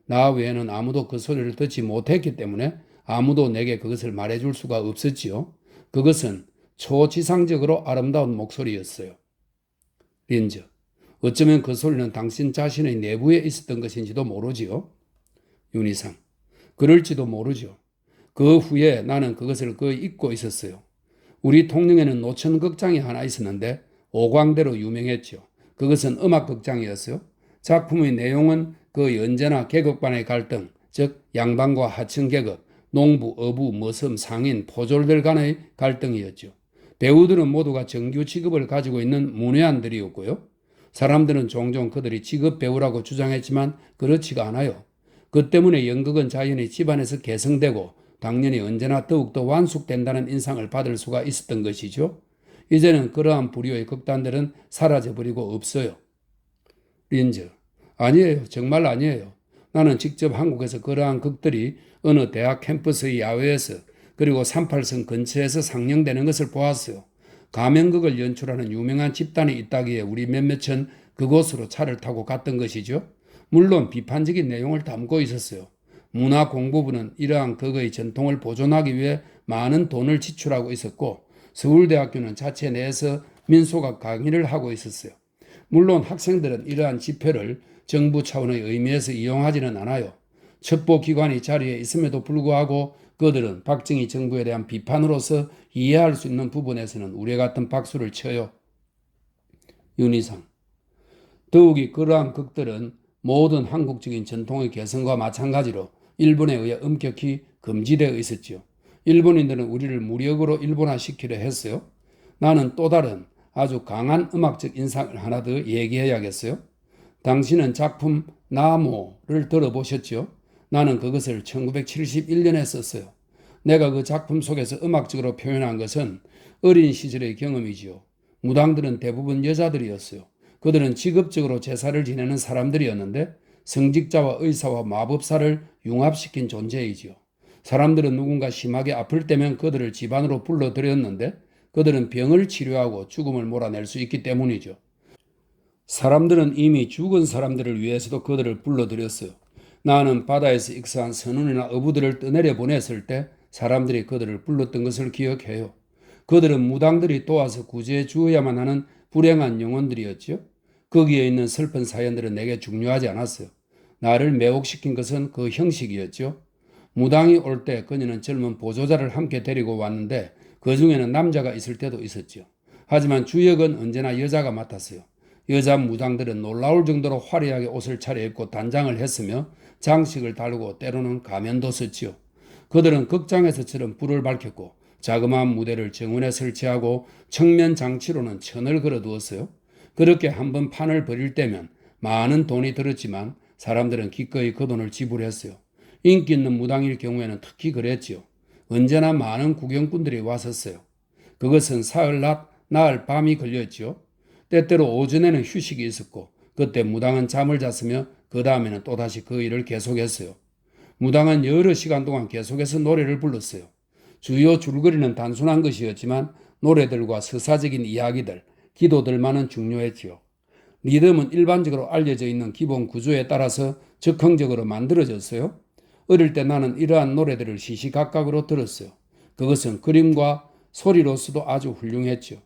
나 외에는 아무도 그 소리를 듣지 못했기 때문에 아무도 내게 그것을 말해줄 수가 없었지요. 그것은 초지상적으로 아름다운 목소리였어요. 린저, 어쩌면 그 소리는 당신 자신의 내부에 있었던 것인지도 모르지요. 윤희상, 그럴지도 모르죠. 그 후에 나는 그것을 거의 잊고 있었어요. 우리 통영에는 노천극장이 하나 있었는데 오광대로 유명했죠. 그것은 음악극장이었어요. 작품의 내용은 그 언제나 계급간의 갈등, 즉 양반과 하층 계급, 농부, 어부, 머슴, 상인, 포졸들 간의 갈등이었죠. 배우들은 모두가 정규 직업을 가지고 있는 문외한들이었고요. 사람들은 종종 그들이 직업 배우라고 주장했지만 그렇지가 않아요. 그 때문에 연극은 자연히 집안에서 개성되고 당연히 언제나 더욱더 완숙된다는 인상을 받을 수가 있었던 것이죠. 이제는 그러한 부류의 극단들은 사라져버리고 없어요. 린저, 아니에요. 정말 아니에요. 나는 직접 한국에서 그러한 극들이 어느 대학 캠퍼스의 야외에서 그리고 38선 근처에서 상영되는 것을 보았어요. 가면극을 연출하는 유명한 집단이 있다기에 우리 몇몇은 그곳으로 차를 타고 갔던 것이죠. 물론 비판적인 내용을 담고 있었어요. 문화공부부는 이러한 극의 전통을 보존하기 위해 많은 돈을 지출하고 있었고 서울대학교는 자체 내에서 민속학 강의를 하고 있었어요. 물론 학생들은 이러한 집회를 정부 차원의 의미에서 이용하지는 않아요. 첩보기관이 자리에 있음에도 불구하고 그들은 박정희 정부에 대한 비판으로서 이해할 수 있는 부분에서는 우리 같은 박수를 쳐요. 윤희상, 더욱이 그러한 극들은 모든 한국적인 전통의 개성과 마찬가지로 일본에 의해 엄격히 금지되어 있었지요. 일본인들은 우리를 무력으로 일본화시키려 했어요. 나는 또 다른 아주 강한 음악적 인상을 하나 더 얘기해야겠어요. 당신은 작품 나모를 들어보셨죠? 나는 그것을 1971년에 썼어요. 내가 그 작품 속에서 음악적으로 표현한 것은 어린 시절의 경험이지요. 무당들은 대부분 여자들이었어요. 그들은 직업적으로 제사를 지내는 사람들이었는데 성직자와 의사와 마법사를 융합시킨 존재이지요. 사람들은 누군가 심하게 아플 때면 그들을 집안으로 불러들였는데 그들은 병을 치료하고 죽음을 몰아낼 수 있기 때문이죠. 사람들은 이미 죽은 사람들을 위해서도 그들을 불러들였어요. 나는 바다에서 익사한 선원이나 어부들을 떠내려 보냈을 때 사람들이 그들을 불렀던 것을 기억해요. 그들은 무당들이 도와서 구제해 주어야만 하는 불행한 영혼들이었죠. 거기에 있는 슬픈 사연들은 내게 중요하지 않았어요. 나를 매혹시킨 것은 그 형식이었죠. 무당이 올 때 그녀는 젊은 보조자를 함께 데리고 왔는데 그 중에는 남자가 있을 때도 있었죠. 하지만 주역은 언제나 여자가 맡았어요. 여자 무당들은 놀라울 정도로 화려하게 옷을 차려입고 단장을 했으며 장식을 달고 때로는 가면도 썼지요. 그들은 극장에서처럼 불을 밝혔고 자그마한 무대를 정원에 설치하고 청면 장치로는 천을 걸어두었어요. 그렇게 한번 판을 벌일 때면 많은 돈이 들었지만 사람들은 기꺼이 그 돈을 지불했어요. 인기 있는 무당일 경우에는 특히 그랬지요. 언제나 많은 구경꾼들이 왔었어요. 그것은 사흘 낮, 나흘 밤이 걸렸지요. 때때로 오전에는 휴식이 있었고 그때 무당은 잠을 잤으며 그 다음에는 또다시 그 일을 계속했어요. 무당은 여러 시간 동안 계속해서 노래를 불렀어요. 주요 줄거리는 단순한 것이었지만 노래들과 서사적인 이야기들, 기도들만은 중요했지요. 리듬은 일반적으로 알려져 있는 기본 구조에 따라서 즉흥적으로 만들어졌어요. 어릴 때 나는 이러한 노래들을 시시각각으로 들었어요. 그것은 그림과 소리로서도 아주 훌륭했죠.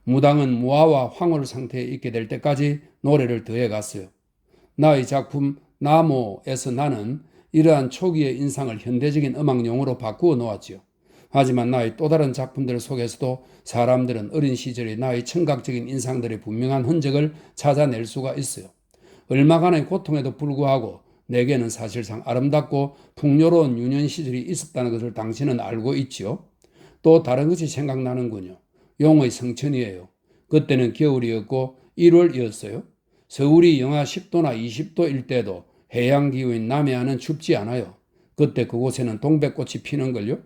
무당은 무아와 황홀 상태에 있게 될 때까지 노래를 더해갔어요. 나의 작품 나모에서 나는 이러한 초기의 인상을 현대적인 음악용어로 바꾸어 놓았지요. 하지만 나의 또 다른 작품들 속에서도 사람들은 어린 시절의 나의 청각적인 인상들의 분명한 흔적을 찾아낼 수가 있어요. 얼마간의 고통에도 불구하고 내게는 사실상 아름답고 풍요로운 유년 시절이 있었다는 것을 당신은 알고 있지요. 또 다른 것이 생각나는군요. 용의 성천이에요. 그때는 겨울이었고 1월이었어요. 서울이 영하 10도나 20도일 때도 해양기후인 남해안은 춥지 않아요. 그때 그곳에는 동백꽃이 피는걸요.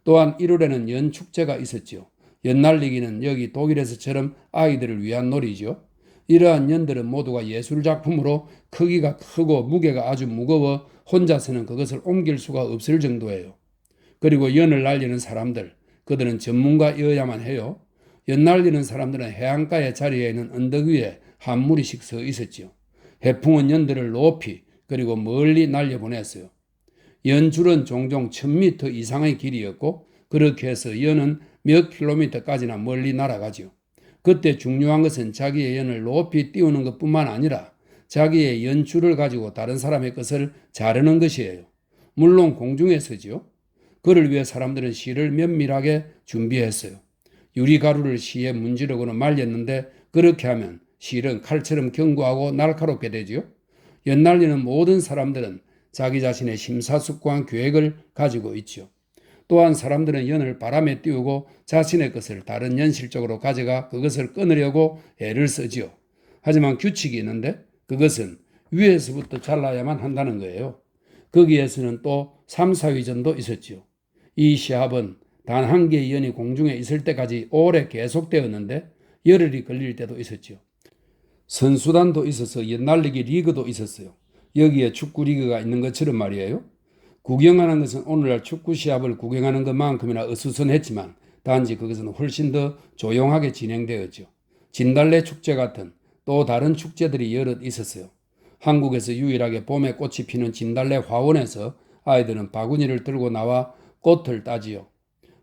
또한 1월에는 연축제가 있었지요. 연날리기는 여기 독일에서처럼 아이들을 위한 놀이죠. 이러한 연들은 모두가 예술작품으로 크기가 크고 무게가 아주 무거워 혼자서는 그것을 옮길 수가 없을 정도예요. 그리고 연을 날리는 사람들, 그들은 전문가여야만 해요. 연 날리는 사람들은 해안가의 자리에 있는 언덕 위에 한 무리씩 서 있었지요. 해풍은 연들을 높이 그리고 멀리 날려보냈어요. 연줄은 종종 1000m 이상의 길이었고 그렇게 해서 연은 몇 킬로미터까지나 멀리 날아가지요. 그때 중요한 것은 자기의 연을 높이 띄우는 것뿐만 아니라 자기의 연줄을 가지고 다른 사람의 것을 자르는 것이에요. 물론 공중에서지요. 그를 위해 사람들은 실을 면밀하게 준비했어요. 유리가루를 실에 문지르고는 말렸는데 그렇게 하면 실은 칼처럼 견고하고 날카롭게 되지요. 연날리는 모든 사람들은 자기 자신의 심사숙고한 계획을 가지고 있죠. 또한 사람들은 연을 바람에 띄우고 자신의 것을 다른 연실 쪽으로 가져가 그것을 끊으려고 애를 쓰지요. 하지만 규칙이 있는데 그것은 위에서부터 잘라야만 한다는 거예요. 거기에서는 또 3, 4위 전도 있었지요. 이 시합은 단 한 개의 연이 공중에 있을 때까지 오래 계속되었는데 열흘이 걸릴 때도 있었지요. 선수단도 있어서 연날리기 리그도 있었어요. 여기에 축구 리그가 있는 것처럼 말이에요. 구경하는 것은 오늘날 축구 시합을 구경하는 것만큼이나 어수선했지만 단지 그것은 훨씬 더 조용하게 진행되었죠. 진달래 축제 같은 또 다른 축제들이 여럿 있었어요. 한국에서 유일하게 봄에 꽃이 피는 진달래 화원에서 아이들은 바구니를 들고 나와 꽃을 따지요.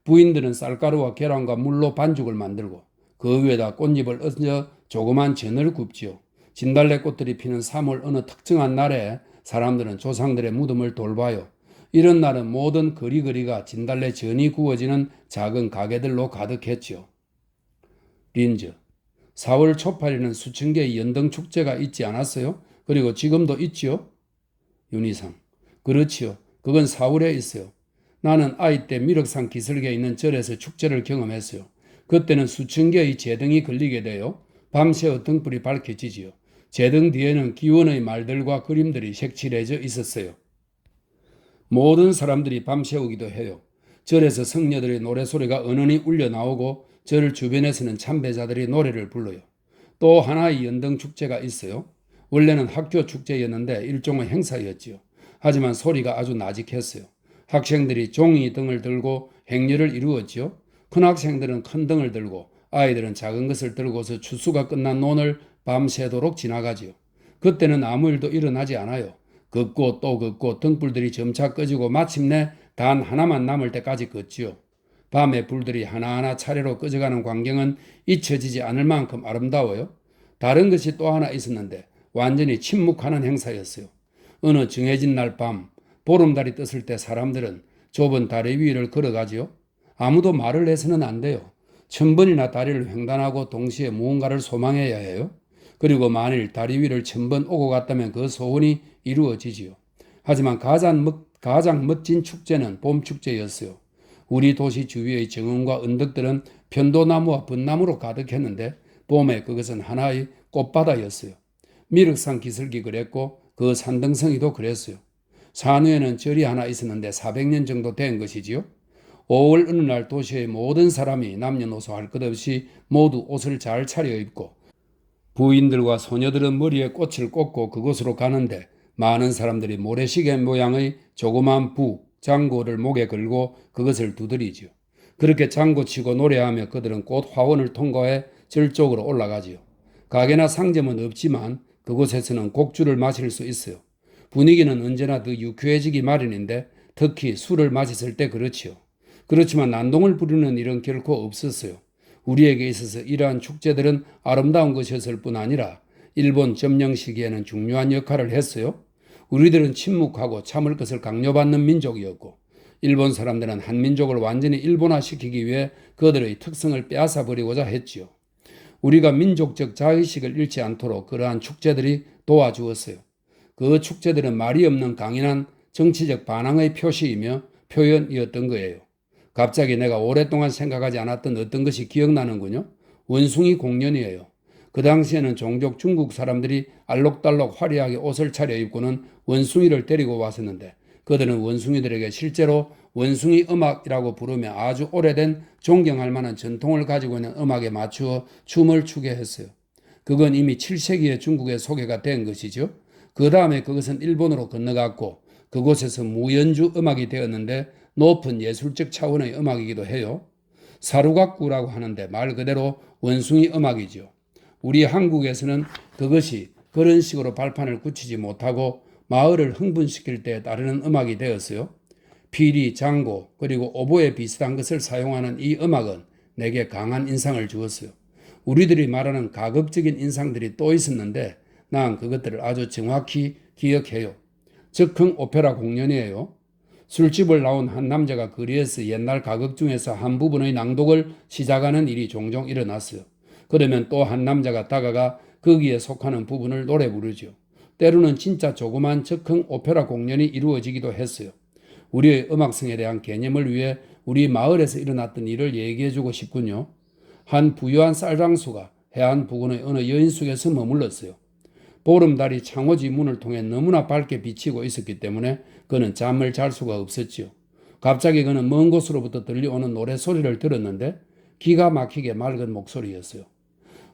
부인들은 쌀가루와 계란과 물로 반죽을 만들고 그 위에다 꽃잎을 얹어 조그만 전을 굽지요. 진달래 꽃들이 피는 3월 어느 특정한 날에 사람들은 조상들의 무덤을 돌봐요. 이런 날은 모든 거리거리가 진달래 전이 구워지는 작은 가게들로 가득했지요. 린저 4월 초팔에는 수천 개의 연등축제가 있지 않았어요? 그리고 지금도 있지요? 윤희상 그렇지요. 그건 4월에 있어요. 나는 아이 때 미륵산 기슭에 있는 절에서 축제를 경험했어요. 그때는 수천 개의 제등이 걸리게 돼요. 밤새 등불이 밝혀지지요. 제등 뒤에는 기원의 말들과 그림들이 색칠해져 있었어요. 모든 사람들이 밤새우기도 해요. 절에서 성녀들의 노래소리가 은은히 울려 나오고 절 주변에서는 참배자들이 노래를 불러요. 또 하나의 연등축제가 있어요. 원래는 학교 축제였는데 일종의 행사였지요. 하지만 소리가 아주 나직했어요. 학생들이 종이 등을 들고 행렬을 이루었지요. 큰 학생들은 큰 등을 들고 아이들은 작은 것을 들고서 추수가 끝난 논을 밤새도록 지나가지요. 그때는 아무 일도 일어나지 않아요. 걷고 또 걷고 등불들이 점차 꺼지고 마침내 단 하나만 남을 때까지 걷지요. 밤에 불들이 하나하나 차례로 꺼져가는 광경은 잊혀지지 않을 만큼 아름다워요. 다른 것이 또 하나 있었는데 완전히 침묵하는 행사였어요. 어느 정해진 날 밤 보름달이 떴을 때 사람들은 좁은 다리 위를 걸어가지요. 아무도 말을 해서는 안 돼요. 1000번이나 다리를 횡단하고 동시에 무언가를 소망해야 해요. 그리고 만일 다리 위를 1000번 오고 갔다면 그 소원이 이루어지지요. 하지만 가장 멋진 축제는 봄축제였어요. 우리 도시 주위의 정원과 언덕들은 편도나무와 벚나무로 가득했는데 봄에 그것은 하나의 꽃바다였어요. 미륵산 기슭이 그랬고 그 산등성이도 그랬어요. 산위에는 절이 하나 있었는데 400년 정도 된 것이지요. 5월 어느 날 도시의 모든 사람이 남녀노소 할 것 없이 모두 옷을 잘 차려입고 부인들과 소녀들은 머리에 꽃을 꽂고 그곳으로 가는데 많은 사람들이 모래시계 모양의 조그만 장고를 목에 걸고 그것을 두드리지요. 그렇게 장구치고 노래하며 그들은 꽃 화원을 통과해 절 쪽으로 올라가지요. 가게나 상점은 없지만 그곳에서는 곡주를 마실 수 있어요. 분위기는 언제나 더 유쾌해지기 마련인데 특히 술을 마셨을 때 그렇지요. 그렇지만 난동을 부리는 일은 결코 없었어요. 우리에게 있어서 이러한 축제들은 아름다운 것이었을 뿐 아니라 일본 점령 시기에는 중요한 역할을 했어요. 우리들은 침묵하고 참을 것을 강요받는 민족이었고 일본 사람들은 한민족을 완전히 일본화시키기 위해 그들의 특성을 빼앗아버리고자 했지요. 우리가 민족적 자의식을 잃지 않도록 그러한 축제들이 도와주었어요. 그 축제들은 말이 없는 강인한 정치적 반항의 표시이며 표현이었던 거예요. 갑자기 내가 오랫동안 생각하지 않았던 어떤 것이 기억나는군요. 원숭이 공연이에요. 그 당시에는 종족 중국 사람들이 알록달록 화려하게 옷을 차려입고는 원숭이를 데리고 왔었는데 그들은 원숭이들에게 실제로 원숭이 음악이라고 부르며 아주 오래된 존경할 만한 전통을 가지고 있는 음악에 맞추어 춤을 추게 했어요. 그건 이미 7세기에 중국에 소개가 된 것이죠. 그 다음에 그것은 일본으로 건너갔고 그곳에서 무연주 음악이 되었는데 높은 예술적 차원의 음악이기도 해요. 사루각구라고 하는데 말 그대로 원숭이 음악이죠. 우리 한국에서는 그것이 그런 식으로 발판을 굳히지 못하고 마을을 흥분시킬 때 따르는 음악이 되었어요. 피리, 장고, 그리고 오보에 비슷한 것을 사용하는 이 음악은 내게 강한 인상을 주었어요. 우리들이 말하는 가급적인 인상들이 또 있었는데 난 그것들을 아주 정확히 기억해요. 즉흥 오페라 공연이에요. 술집을 나온 한 남자가 거리에서 옛날 가곡 중에서 한 부분의 낭독을 시작하는 일이 종종 일어났어요. 그러면 또 한 남자가 다가가 거기에 속하는 부분을 노래 부르죠. 때로는 진짜 조그만 즉흥 오페라 공연이 이루어지기도 했어요. 우리의 음악성에 대한 개념을 위해 우리 마을에서 일어났던 일을 얘기해주고 싶군요. 한 부유한 쌀장수가 해안 부근의 어느 여인 속에서 머물렀어요. 보름달이 창호지 문을 통해 너무나 밝게 비치고 있었기 때문에 그는 잠을 잘 수가 없었지요. 갑자기 그는 먼 곳으로부터 들려오는 노래소리를 들었는데 기가 막히게 맑은 목소리였어요.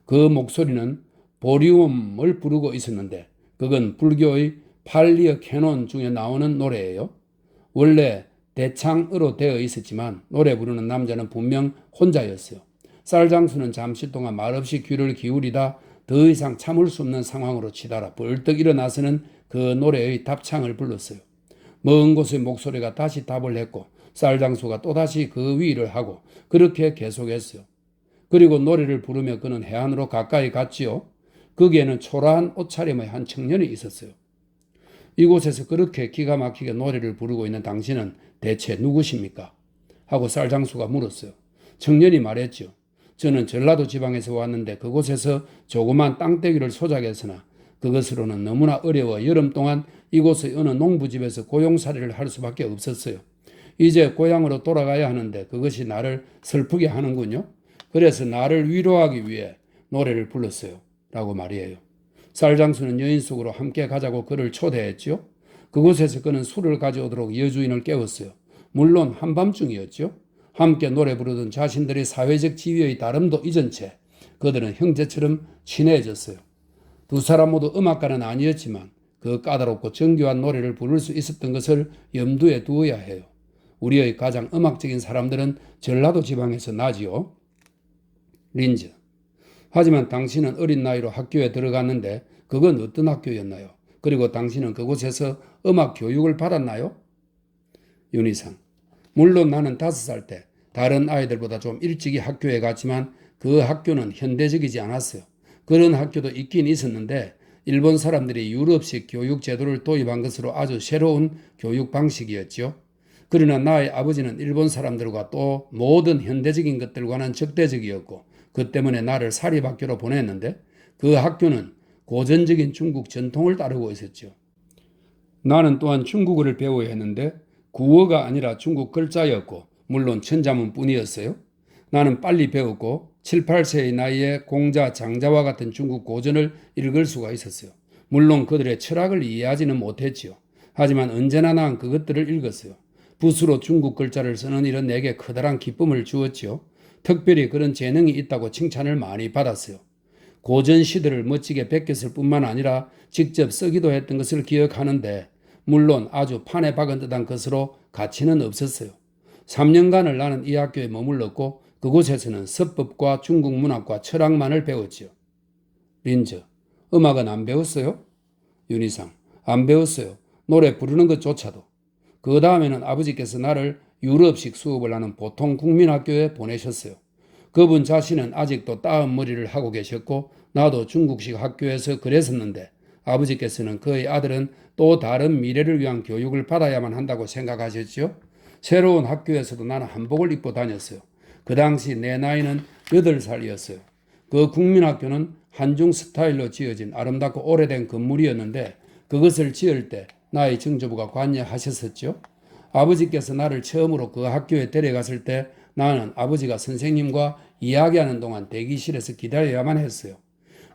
그 목소리는 보리움을 부르고 있었는데 그건 불교의 팔리어 캐논 중에 나오는 노래예요. 원래 대창으로 되어 있었지만 노래 부르는 남자는 분명 혼자였어요. 쌀장수는 잠시 동안 말없이 귀를 기울이다 더 이상 참을 수 없는 상황으로 치달아 벌떡 일어나서는 그 노래의 답창을 불렀어요. 먼 곳의 목소리가 다시 답을 했고 쌀장수가 또다시 그 위를 하고 그렇게 계속했어요. 그리고 노래를 부르며 그는 해안으로 가까이 갔지요. 거기에는 초라한 옷차림의 한 청년이 있었어요. 이곳에서 그렇게 기가 막히게 노래를 부르고 있는 당신은 대체 누구십니까? 하고 쌀장수가 물었어요. 청년이 말했죠. 저는 전라도 지방에서 왔는데 그곳에서 조그만 땅떼기를 소작했으나 그것으로는 너무나 어려워 여름 동안 이곳의 어느 농부집에서 고용살이를 할 수밖에 없었어요. 이제 고향으로 돌아가야 하는데 그것이 나를 슬프게 하는군요. 그래서 나를 위로하기 위해 노래를 불렀어요. 라고 말이에요. 쌀장수는 여인 속으로 함께 가자고 그를 초대했죠. 그곳에서 그는 술을 가져오도록 여주인을 깨웠어요. 물론 한밤중이었죠. 함께 노래 부르던 자신들의 사회적 지위의 다름도 잊은 채 그들은 형제처럼 친해졌어요. 두 사람 모두 음악가는 아니었지만 그 까다롭고 정교한 노래를 부를 수 있었던 것을 염두에 두어야 해요. 우리의 가장 음악적인 사람들은 전라도 지방에서 나지요. 린즈. 하지만 당신은 어린 나이로 학교에 들어갔는데 그건 어떤 학교였나요? 그리고 당신은 그곳에서 음악 교육을 받았나요? 윤희상. 물론 나는 5살 때 다른 아이들보다 좀 일찍이 학교에 갔지만 그 학교는 현대적이지 않았어요. 그런 학교도 있긴 있었는데 일본 사람들이 유럽식 교육 제도를 도입한 것으로 아주 새로운 교육 방식이었죠. 그러나 나의 아버지는 일본 사람들과 또 모든 현대적인 것들과는 적대적이었고 그 때문에 나를 사립학교로 보냈는데 그 학교는 고전적인 중국 전통을 따르고 있었죠. 나는 또한 중국어를 배워야 했는데 구어가 아니라 중국 글자였고 물론 천자문뿐이었어요. 나는 빨리 배웠고 7, 8세의 나이에 공자, 장자와 같은 중국 고전을 읽을 수가 있었어요. 물론 그들의 철학을 이해하지는 못했지요. 하지만 언제나 난 그것들을 읽었어요. 붓으로 중국 글자를 쓰는 일은 내게 커다란 기쁨을 주었지요. 특별히 그런 재능이 있다고 칭찬을 많이 받았어요. 고전 시들을 멋지게 베꼈을 뿐만 아니라 직접 쓰기도 했던 것을 기억하는데 물론 아주 판에 박은 듯한 것으로 가치는 없었어요. 3년간을 나는 이 학교에 머물렀고 그곳에서는 서법과 중국 문학과 철학만을 배웠지요. 린저, 음악은 안 배웠어요? 윤희상, 안 배웠어요. 노래 부르는 것조차도. 그 다음에는 아버지께서 나를 유럽식 수업을 하는 보통 국민학교에 보내셨어요. 그분 자신은 아직도 따은 머리를 하고 계셨고 나도 중국식 학교에서 그랬었는데 아버지께서는 그의 아들은 또 다른 미래를 위한 교육을 받아야만 한다고 생각하셨죠. 새로운 학교에서도 나는 한복을 입고 다녔어요. 그 당시 내 나이는 8살이었어요. 그 국민학교는 한중 스타일로 지어진 아름답고 오래된 건물이었는데 그것을 지을 때 나의 증조부가 관여하셨었죠. 아버지께서 나를 처음으로 그 학교에 데려갔을 때 나는 아버지가 선생님과 이야기하는 동안 대기실에서 기다려야만 했어요.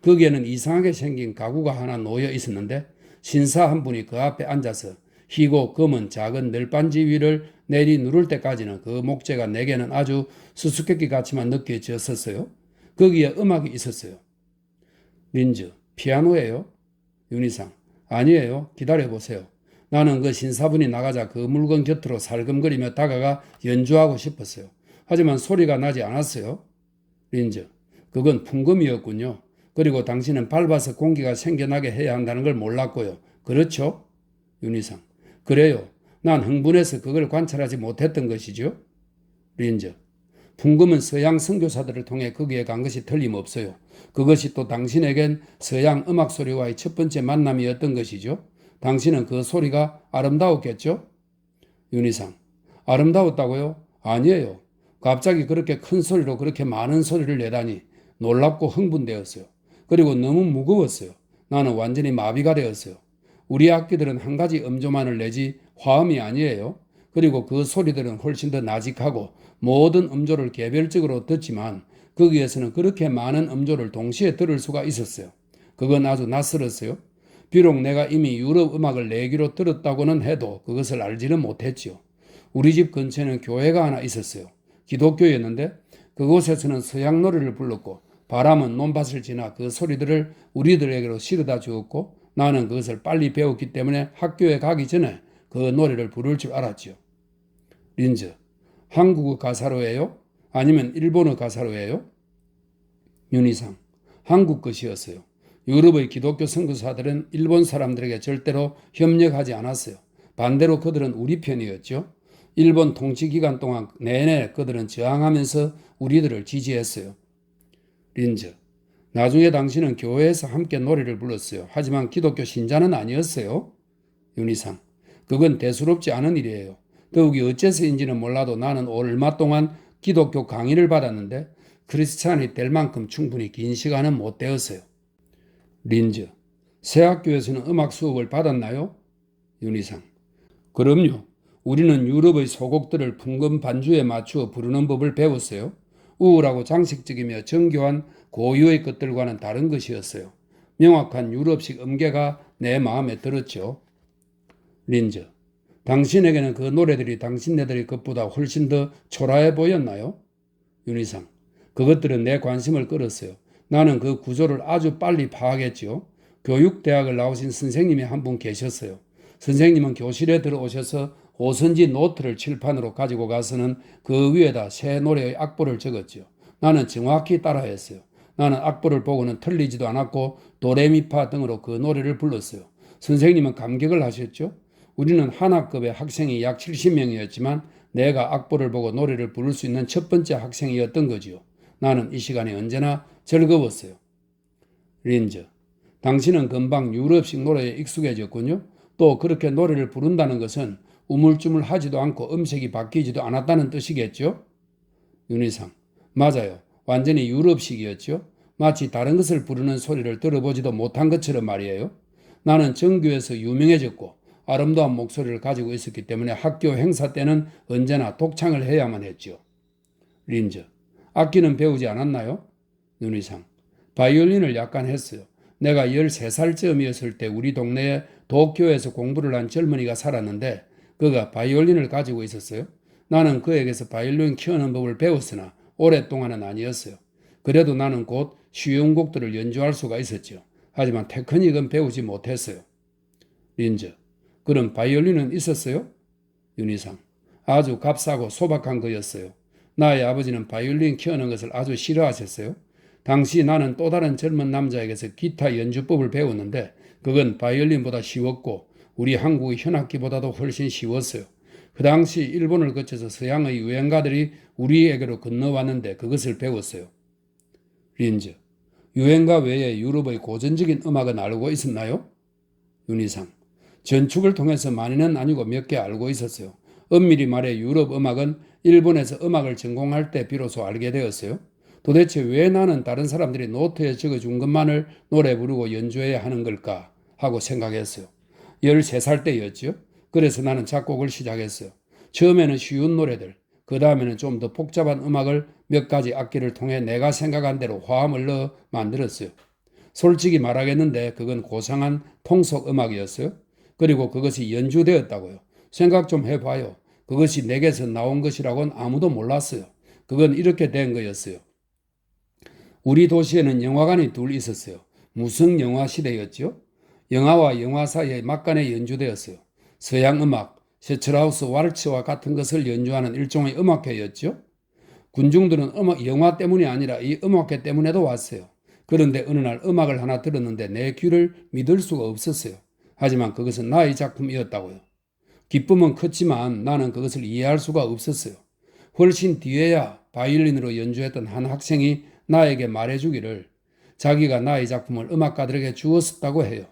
거기에는 이상하게 생긴 가구가 하나 놓여 있었는데 신사 한 분이 그 앞에 앉아서 희고 검은 작은 널빤지 위를 내리 누를 때까지는 그 목재가 내게는 아주 수수께끼 같이만 느껴졌었어요. 거기에 음악이 있었어요. 린즈, 피아노예요? 윤희상, 아니에요. 기다려보세요. 나는 그 신사분이 나가자 그 물건 곁으로 살금거리며 다가가 연주하고 싶었어요. 하지만 소리가 나지 않았어요. 린즈, 그건 풍금이었군요. 그리고 당신은 밟아서 공기가 생겨나게 해야 한다는 걸 몰랐고요. 그렇죠? 윤희상, 그래요. 난 흥분해서 그걸 관찰하지 못했던 것이죠. 린즈, 풍금은 서양 선교사들을 통해 거기에 간 것이 틀림없어요. 그것이 또 당신에겐 서양 음악 소리와의 첫 번째 만남이었던 것이죠. 당신은 그 소리가 아름다웠겠죠? 윤희상, 아름다웠다고요? 아니에요. 갑자기 그렇게 큰 소리로 그렇게 많은 소리를 내다니 놀랍고 흥분되었어요. 그리고 너무 무거웠어요. 나는 완전히 마비가 되었어요. 우리 악기들은 한 가지 음조만을 내지 화음이 아니에요. 그리고 그 소리들은 훨씬 더 나직하고 모든 음조를 개별적으로 듣지만 거기에서는 그렇게 많은 음조를 동시에 들을 수가 있었어요. 그건 아주 낯설었어요. 비록 내가 이미 유럽 음악을 내기로 들었다고는 해도 그것을 알지는 못했지요. 우리 집 근처에는 교회가 하나 있었어요. 기독교였는데 그곳에서는 서양 노래를 불렀고 바람은 논밭을 지나 그 소리들을 우리들에게로 실어다 주었고 나는 그것을 빨리 배웠기 때문에 학교에 가기 전에 그 노래를 부를 줄 알았지요. 린즈, 한국어 가사로 해요? 아니면 일본어 가사로 해요? 윤희상, 한국 것이었어요. 유럽의 기독교 선교사들은 일본 사람들에게 절대로 협력하지 않았어요. 반대로 그들은 우리 편이었죠. 일본 통치 기간 동안 내내 그들은 저항하면서 우리들을 지지했어요. 린즈, 나중에 당신은 교회에서 함께 노래를 불렀어요. 하지만 기독교 신자는 아니었어요. 윤희상, 그건 대수롭지 않은 일이에요. 더욱이 어째서인지는 몰라도 나는 얼마 동안 기독교 강의를 받았는데 크리스찬이 될 만큼 충분히 긴 시간은 못 되었어요. 린즈, 새 학교에서는 음악 수업을 받았나요? 윤희상, 그럼요. 우리는 유럽의 소곡들을 풍금 반주에 맞추어 부르는 법을 배웠어요. 우울하고 장식적이며 정교한 고유의 것들과는 다른 것이었어요. 명확한 유럽식 음계가 내 마음에 들었죠. 린즈, 당신에게는 그 노래들이 당신네들의 것보다 훨씬 더 초라해 보였나요? 윤희상, 그것들은 내 관심을 끌었어요. 나는 그 구조를 아주 빨리 파악했지요. 교육대학을 나오신 선생님이 한 분 계셨어요. 선생님은 교실에 들어오셔서 오선지 노트를 칠판으로 가지고 가서는 그 위에다 새 노래의 악보를 적었지요. 나는 정확히 따라했어요. 나는 악보를 보고는 틀리지도 않았고 도레미파 등으로 그 노래를 불렀어요. 선생님은 감격을 하셨죠. 우리는 한 학급의 학생이 약 70명이었지만 내가 악보를 보고 노래를 부를 수 있는 첫 번째 학생이었던 거지요. 나는 이 시간이 언제나 즐거웠어요. 린즈, 당신은 금방 유럽식 노래에 익숙해졌군요. 또 그렇게 노래를 부른다는 것은 우물쭈물하지도 않고 음색이 바뀌지도 않았다는 뜻이겠죠? 윤희상, 맞아요. 완전히 유럽식이었죠. 마치 다른 것을 부르는 소리를 들어보지도 못한 것처럼 말이에요. 나는 정규에서 유명해졌고 아름다운 목소리를 가지고 있었기 때문에 학교 행사 때는 언제나 독창을 해야만 했죠. 린즈, 악기는 배우지 않았나요? 윤희상, 바이올린을 약간 했어요. 내가 13살쯤이었을 때 우리 동네에 도쿄에서 공부를 한 젊은이가 살았는데 그가 바이올린을 가지고 있었어요. 나는 그에게서 바이올린 키우는 법을 배웠으나 오랫동안은 아니었어요. 그래도 나는 곧 쉬운 곡들을 연주할 수가 있었죠. 하지만 테크닉은 배우지 못했어요. 린저. 그럼 바이올린은 있었어요? 윤희상. 아주 값싸고 소박한 거였어요. 나의 아버지는 바이올린 키우는 것을 아주 싫어하셨어요. 당시 나는 또 다른 젊은 남자에게서 기타 연주법을 배웠는데 그건 바이올린보다 쉬웠고 우리 한국의 현악기보다도 훨씬 쉬웠어요. 그 당시 일본을 거쳐서 서양의 유행가들이 우리에게로 건너왔는데 그것을 배웠어요. 린즈. 유행가 외에 유럽의 고전적인 음악은 알고 있었나요? 윤희상. 전축을 통해서 많이는 아니고 몇 개 알고 있었어요. 엄밀히 말해 유럽 음악은 일본에서 음악을 전공할 때 비로소 알게 되었어요. 도대체 왜 나는 다른 사람들이 노트에 적어준 것만을 노래 부르고 연주해야 하는 걸까 하고 생각했어요. 13살 때였죠. 그래서 나는 작곡을 시작했어요. 처음에는 쉬운 노래들, 그 다음에는 좀 더 복잡한 음악을 몇 가지 악기를 통해 내가 생각한 대로 화음을 넣어 만들었어요. 솔직히 말하겠는데 그건 고상한 통속 음악이었어요. 그리고 그것이 연주되었다고요. 생각 좀 해봐요. 그것이 내게서 나온 것이라고는 아무도 몰랐어요. 그건 이렇게 된 거였어요. 우리 도시에는 영화관이 둘 있었어요. 무성 영화 시대였죠. 영화와 영화 사이에 막간에 연주되었어요. 서양 음악, 셰츠라우스 왈츠와 같은 것을 연주하는 일종의 음악회였죠. 군중들은 영화 때문이 아니라 이 음악회 때문에도 왔어요. 그런데 어느 날 음악을 하나 들었는데 내 귀를 믿을 수가 없었어요. 하지만 그것은 나의 작품이었다고요. 기쁨은 컸지만 나는 그것을 이해할 수가 없었어요. 훨씬 뒤에야 바이올린으로 연주했던 한 학생이 나에게 말해주기를 자기가 나의 작품을 음악가들에게 주었었다고 해요.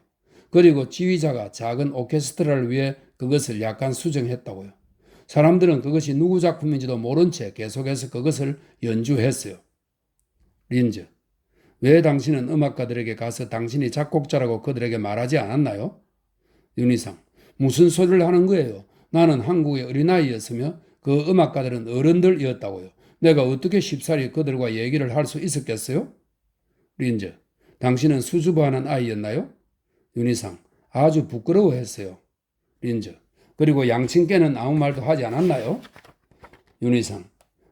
그리고 지휘자가 작은 오케스트라를 위해 그것을 약간 수정했다고요. 사람들은 그것이 누구 작품인지도 모른 채 계속해서 그것을 연주했어요. 린즈. 왜 당신은 음악가들에게 가서 당신이 작곡자라고 그들에게 말하지 않았나요? 윤희상. 무슨 소리를 하는 거예요? 나는 한국의 어린아이였으며 그 음악가들은 어른들이었다고요. 내가 어떻게 쉽사리 그들과 얘기를 할 수 있었겠어요? 린즈. 당신은 수줍어하는 아이였나요? 윤희상. 아주 부끄러워했어요. 린즈. 그리고 양친께는 아무 말도 하지 않았나요? 윤희상.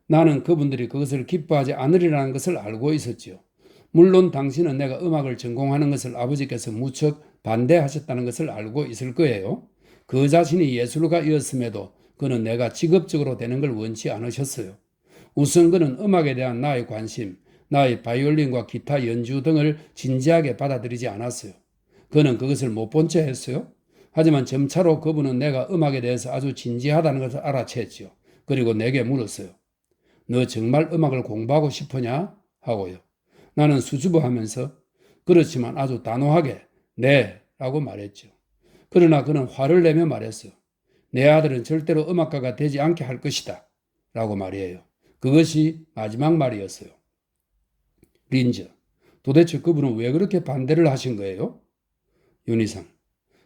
나는 그분들이 그것을 기뻐하지 않으리라는 것을 알고 있었지요. 물론 당신은 내가 음악을 전공하는 것을 아버지께서 무척 반대하셨다는 것을 알고 있을 거예요. 그 자신이 예술가이었음에도 그는 내가 직업적으로 되는 걸 원치 않으셨어요. 우선 그는 음악에 대한 나의 관심, 나의 바이올린과 기타 연주 등을 진지하게 받아들이지 않았어요. 그는 그것을 못 본 채 했어요. 하지만 점차로 그분은 내가 음악에 대해서 아주 진지하다는 것을 알아챘지요. 그리고 내게 물었어요. 너 정말 음악을 공부하고 싶으냐? 하고요. 나는 수줍어하면서 그렇지만 아주 단호하게 네 라고 말했죠. 그러나 그는 화를 내며 말했어요. 내 아들은 절대로 음악가가 되지 않게 할 것이다 라고 말이에요. 그것이 마지막 말이었어요. 린저. 도대체 그분은 왜 그렇게 반대를 하신 거예요? 윤희상.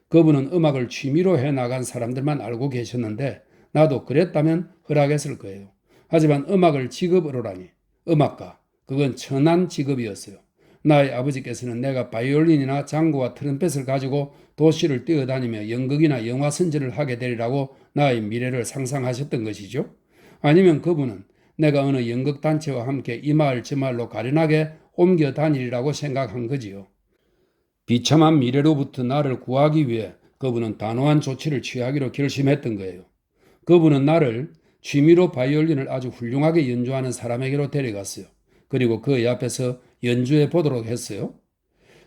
그분은 음악을 취미로 해나간 사람들만 알고 계셨는데 나도 그랬다면 허락했을 거예요. 하지만 음악을 직업으로라니 음악가 그건 천한 직업이었어요. 나의 아버지께서는 내가 바이올린이나 장구와 트럼펫을 가지고 도시를 뛰어다니며 연극이나 영화 선전을 하게 되리라고 나의 미래를 상상하셨던 것이죠. 아니면 그분은 내가 어느 연극단체와 함께 이 마을 저 마을로 가련하게 옮겨 다니리라고 생각한 거지요. 비참한 미래로부터 나를 구하기 위해 그분은 단호한 조치를 취하기로 결심했던 거예요. 그분은 나를 취미로 바이올린을 아주 훌륭하게 연주하는 사람에게로 데려갔어요. 그리고 그 옆에서 연주해 보도록 했어요.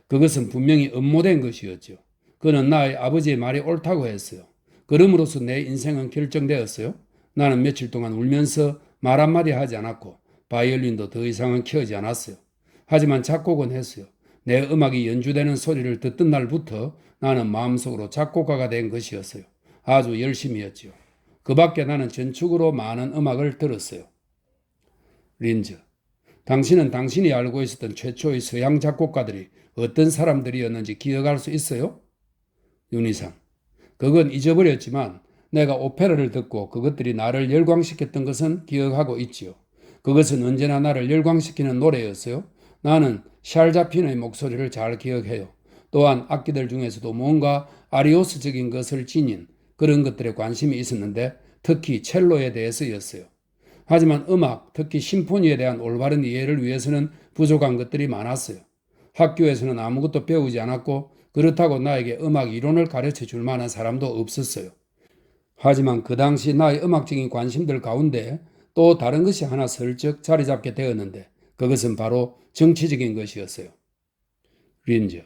그것은 분명히 음모된 것이었죠. 그는 나의 아버지의 말이 옳다고 했어요. 그럼으로써 내 인생은 결정되었어요. 나는 며칠 동안 울면서 말 한마디 하지 않았고 바이올린도 더 이상은 켜지 않았어요. 하지만 작곡은 했어요. 내 음악이 연주되는 소리를 듣던 날부터 나는 마음속으로 작곡가가 된 것이었어요. 아주 열심히 했죠. 그 밖에 나는 전축으로 많은 음악을 들었어요. 린즈. 당신은 당신이 알고 있었던 최초의 서양 작곡가들이 어떤 사람들이었는지 기억할 수 있어요? 윤희상. 그건 잊어버렸지만 내가 오페라를 듣고 그것들이 나를 열광시켰던 것은 기억하고 있지요. 그것은 언제나 나를 열광시키는 노래였어요. 나는 샬자핀의 목소리를 잘 기억해요. 또한 악기들 중에서도 뭔가 아리오스적인 것을 지닌 그런 것들에 관심이 있었는데 특히 첼로에 대해서였어요. 하지만 음악, 특히 심포니에 대한 올바른 이해를 위해서는 부족한 것들이 많았어요. 학교에서는 아무것도 배우지 않았고 그렇다고 나에게 음악 이론을 가르쳐 줄 만한 사람도 없었어요. 하지만 그 당시 나의 음악적인 관심들 가운데 또 다른 것이 하나 슬쩍 자리 잡게 되었는데 그것은 바로 정치적인 것이었어요. 린저,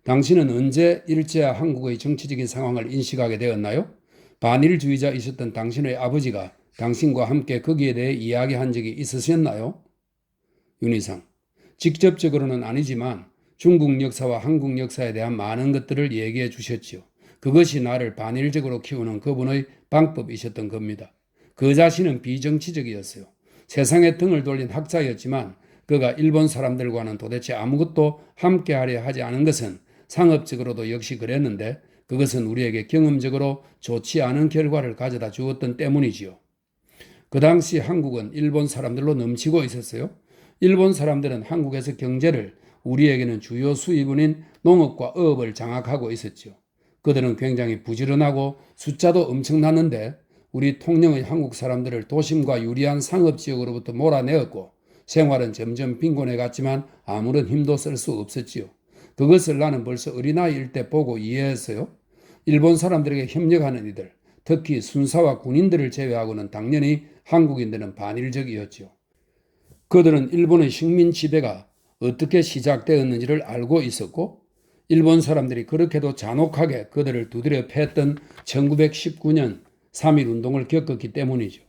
당신은 언제 일제와 한국의 정치적인 상황을 인식하게 되었나요? 반일주의자이셨던 당신의 아버지가 당신과 함께 거기에 대해 이야기한 적이 있으셨나요? 윤희상, 직접적으로는 아니지만 중국 역사와 한국 역사에 대한 많은 것들을 얘기해 주셨지요. 그것이 나를 반일적으로 키우는 그분의 방법이셨던 겁니다. 그 자신은 비정치적이었어요. 세상에 등을 돌린 학자였지만 그가 일본 사람들과는 도대체 아무것도 함께하려 하지 않은 것은 상업적으로도 역시 그랬는데 그것은 우리에게 경험적으로 좋지 않은 결과를 가져다 주었던 때문이지요. 그 당시 한국은 일본 사람들로 넘치고 있었어요. 일본 사람들은 한국에서 경제를, 우리에게는 주요 수입원인 농업과 어업을 장악하고 있었죠. 그들은 굉장히 부지런하고 숫자도 엄청났는데 우리 통영의 한국 사람들을 도심과 유리한 상업지역으로부터 몰아내었고 생활은 점점 빈곤해 갔지만 아무런 힘도 쓸 수 없었지요. 그것을 나는 벌써 어린아이일 때 보고 이해했어요. 일본 사람들에게 협력하는 이들, 특히 순사와 군인들을 제외하고는 당연히 한국인들은 반일적이었죠. 그들은 일본의 식민 지배가 어떻게 시작되었는지를 알고 있었고 일본 사람들이 그렇게도 잔혹하게 그들을 두드려 팼던 1919년 3.1운동을 겪었기 때문이죠.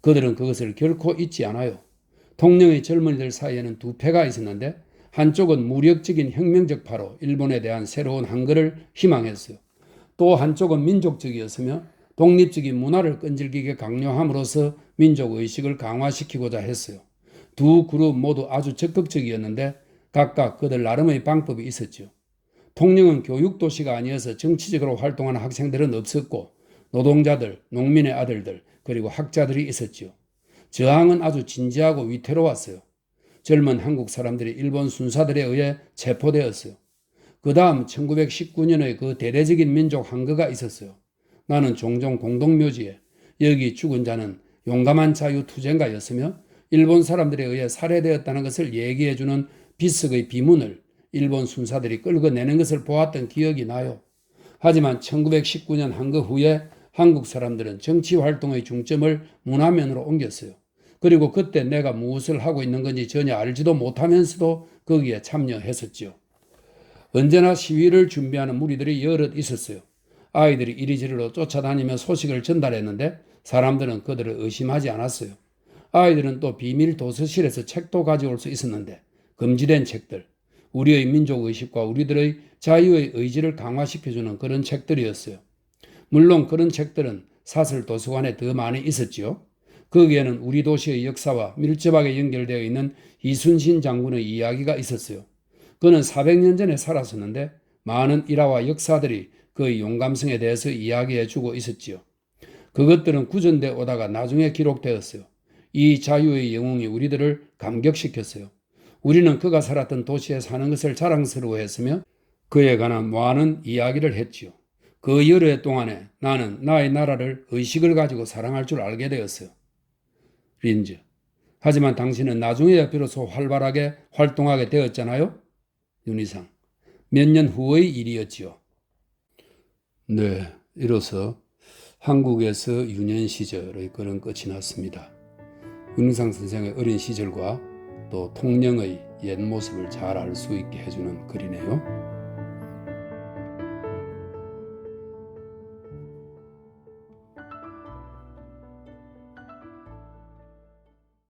그들은 그것을 결코 잊지 않아요. 통영의 젊은이들 사이에는 두 패가 있었는데 한쪽은 무력적인 혁명적 파로 일본에 대한 새로운 한글을 희망했어요. 또 한쪽은 민족적이었으며 독립적인 문화를 끈질기게 강요함으로써 민족의식을 강화시키고자 했어요. 두 그룹 모두 아주 적극적이었는데 각각 그들 나름의 방법이 있었죠. 통영은 교육도시가 아니어서 정치적으로 활동하는 학생들은 없었고 노동자들, 농민의 아들들, 그리고 학자들이 있었죠. 저항은 아주 진지하고 위태로웠어요. 젊은 한국 사람들이 일본 순사들에 의해 체포되었어요. 그 다음 1919년의 그 대대적인 민족 항거가 있었어요. 나는 종종 공동묘지에 여기 죽은 자는 용감한 자유투쟁가였으며 일본 사람들에 의해 살해되었다는 것을 얘기해주는 비석의 비문을 일본 순사들이 끌어내는 것을 보았던 기억이 나요. 하지만 1919년 항거 후에 한국 사람들은 정치활동의 중점을 문화면으로 옮겼어요. 그리고 그때 내가 무엇을 하고 있는 건지 전혀 알지도 못하면서도 거기에 참여했었죠. 언제나 시위를 준비하는 무리들이 여럿 있었어요. 아이들이 이리저리로 쫓아다니며 소식을 전달했는데 사람들은 그들을 의심하지 않았어요. 아이들은 또 비밀 도서실에서 책도 가져올 수 있었는데 금지된 책들, 우리의 민족의식과 우리들의 자유의 의지를 강화시켜주는 그런 책들이었어요. 물론 그런 책들은 사설 도서관에 더 많이 있었지요. 거기에는 우리 도시의 역사와 밀접하게 연결되어 있는 이순신 장군의 이야기가 있었어요. 그는 400년 전에 살았었는데 많은 일화와 역사들이 그의 용감성에 대해서 이야기해주고 있었지요. 그것들은 구전돼 오다가 나중에 기록되었어요. 이 자유의 영웅이 우리들을 감격시켰어요. 우리는 그가 살았던 도시에 사는 것을 자랑스러워했으며 그에 관한 많은 이야기를 했지요. 그 여러 해 동안에 나는 나의 나라를 의식을 가지고 사랑할 줄 알게 되었어요. 린저, 하지만 당신은 나중에야 비로소 활발하게 활동하게 되었잖아요? 윤희상, 몇 년 후의 일이었지요. 네, 이로써 한국에서 유년 시절의 글은 끝이 났습니다. 윤희상 선생의 어린 시절과 또 통영의 옛 모습을 잘 알 수 있게 해주는 글이네요.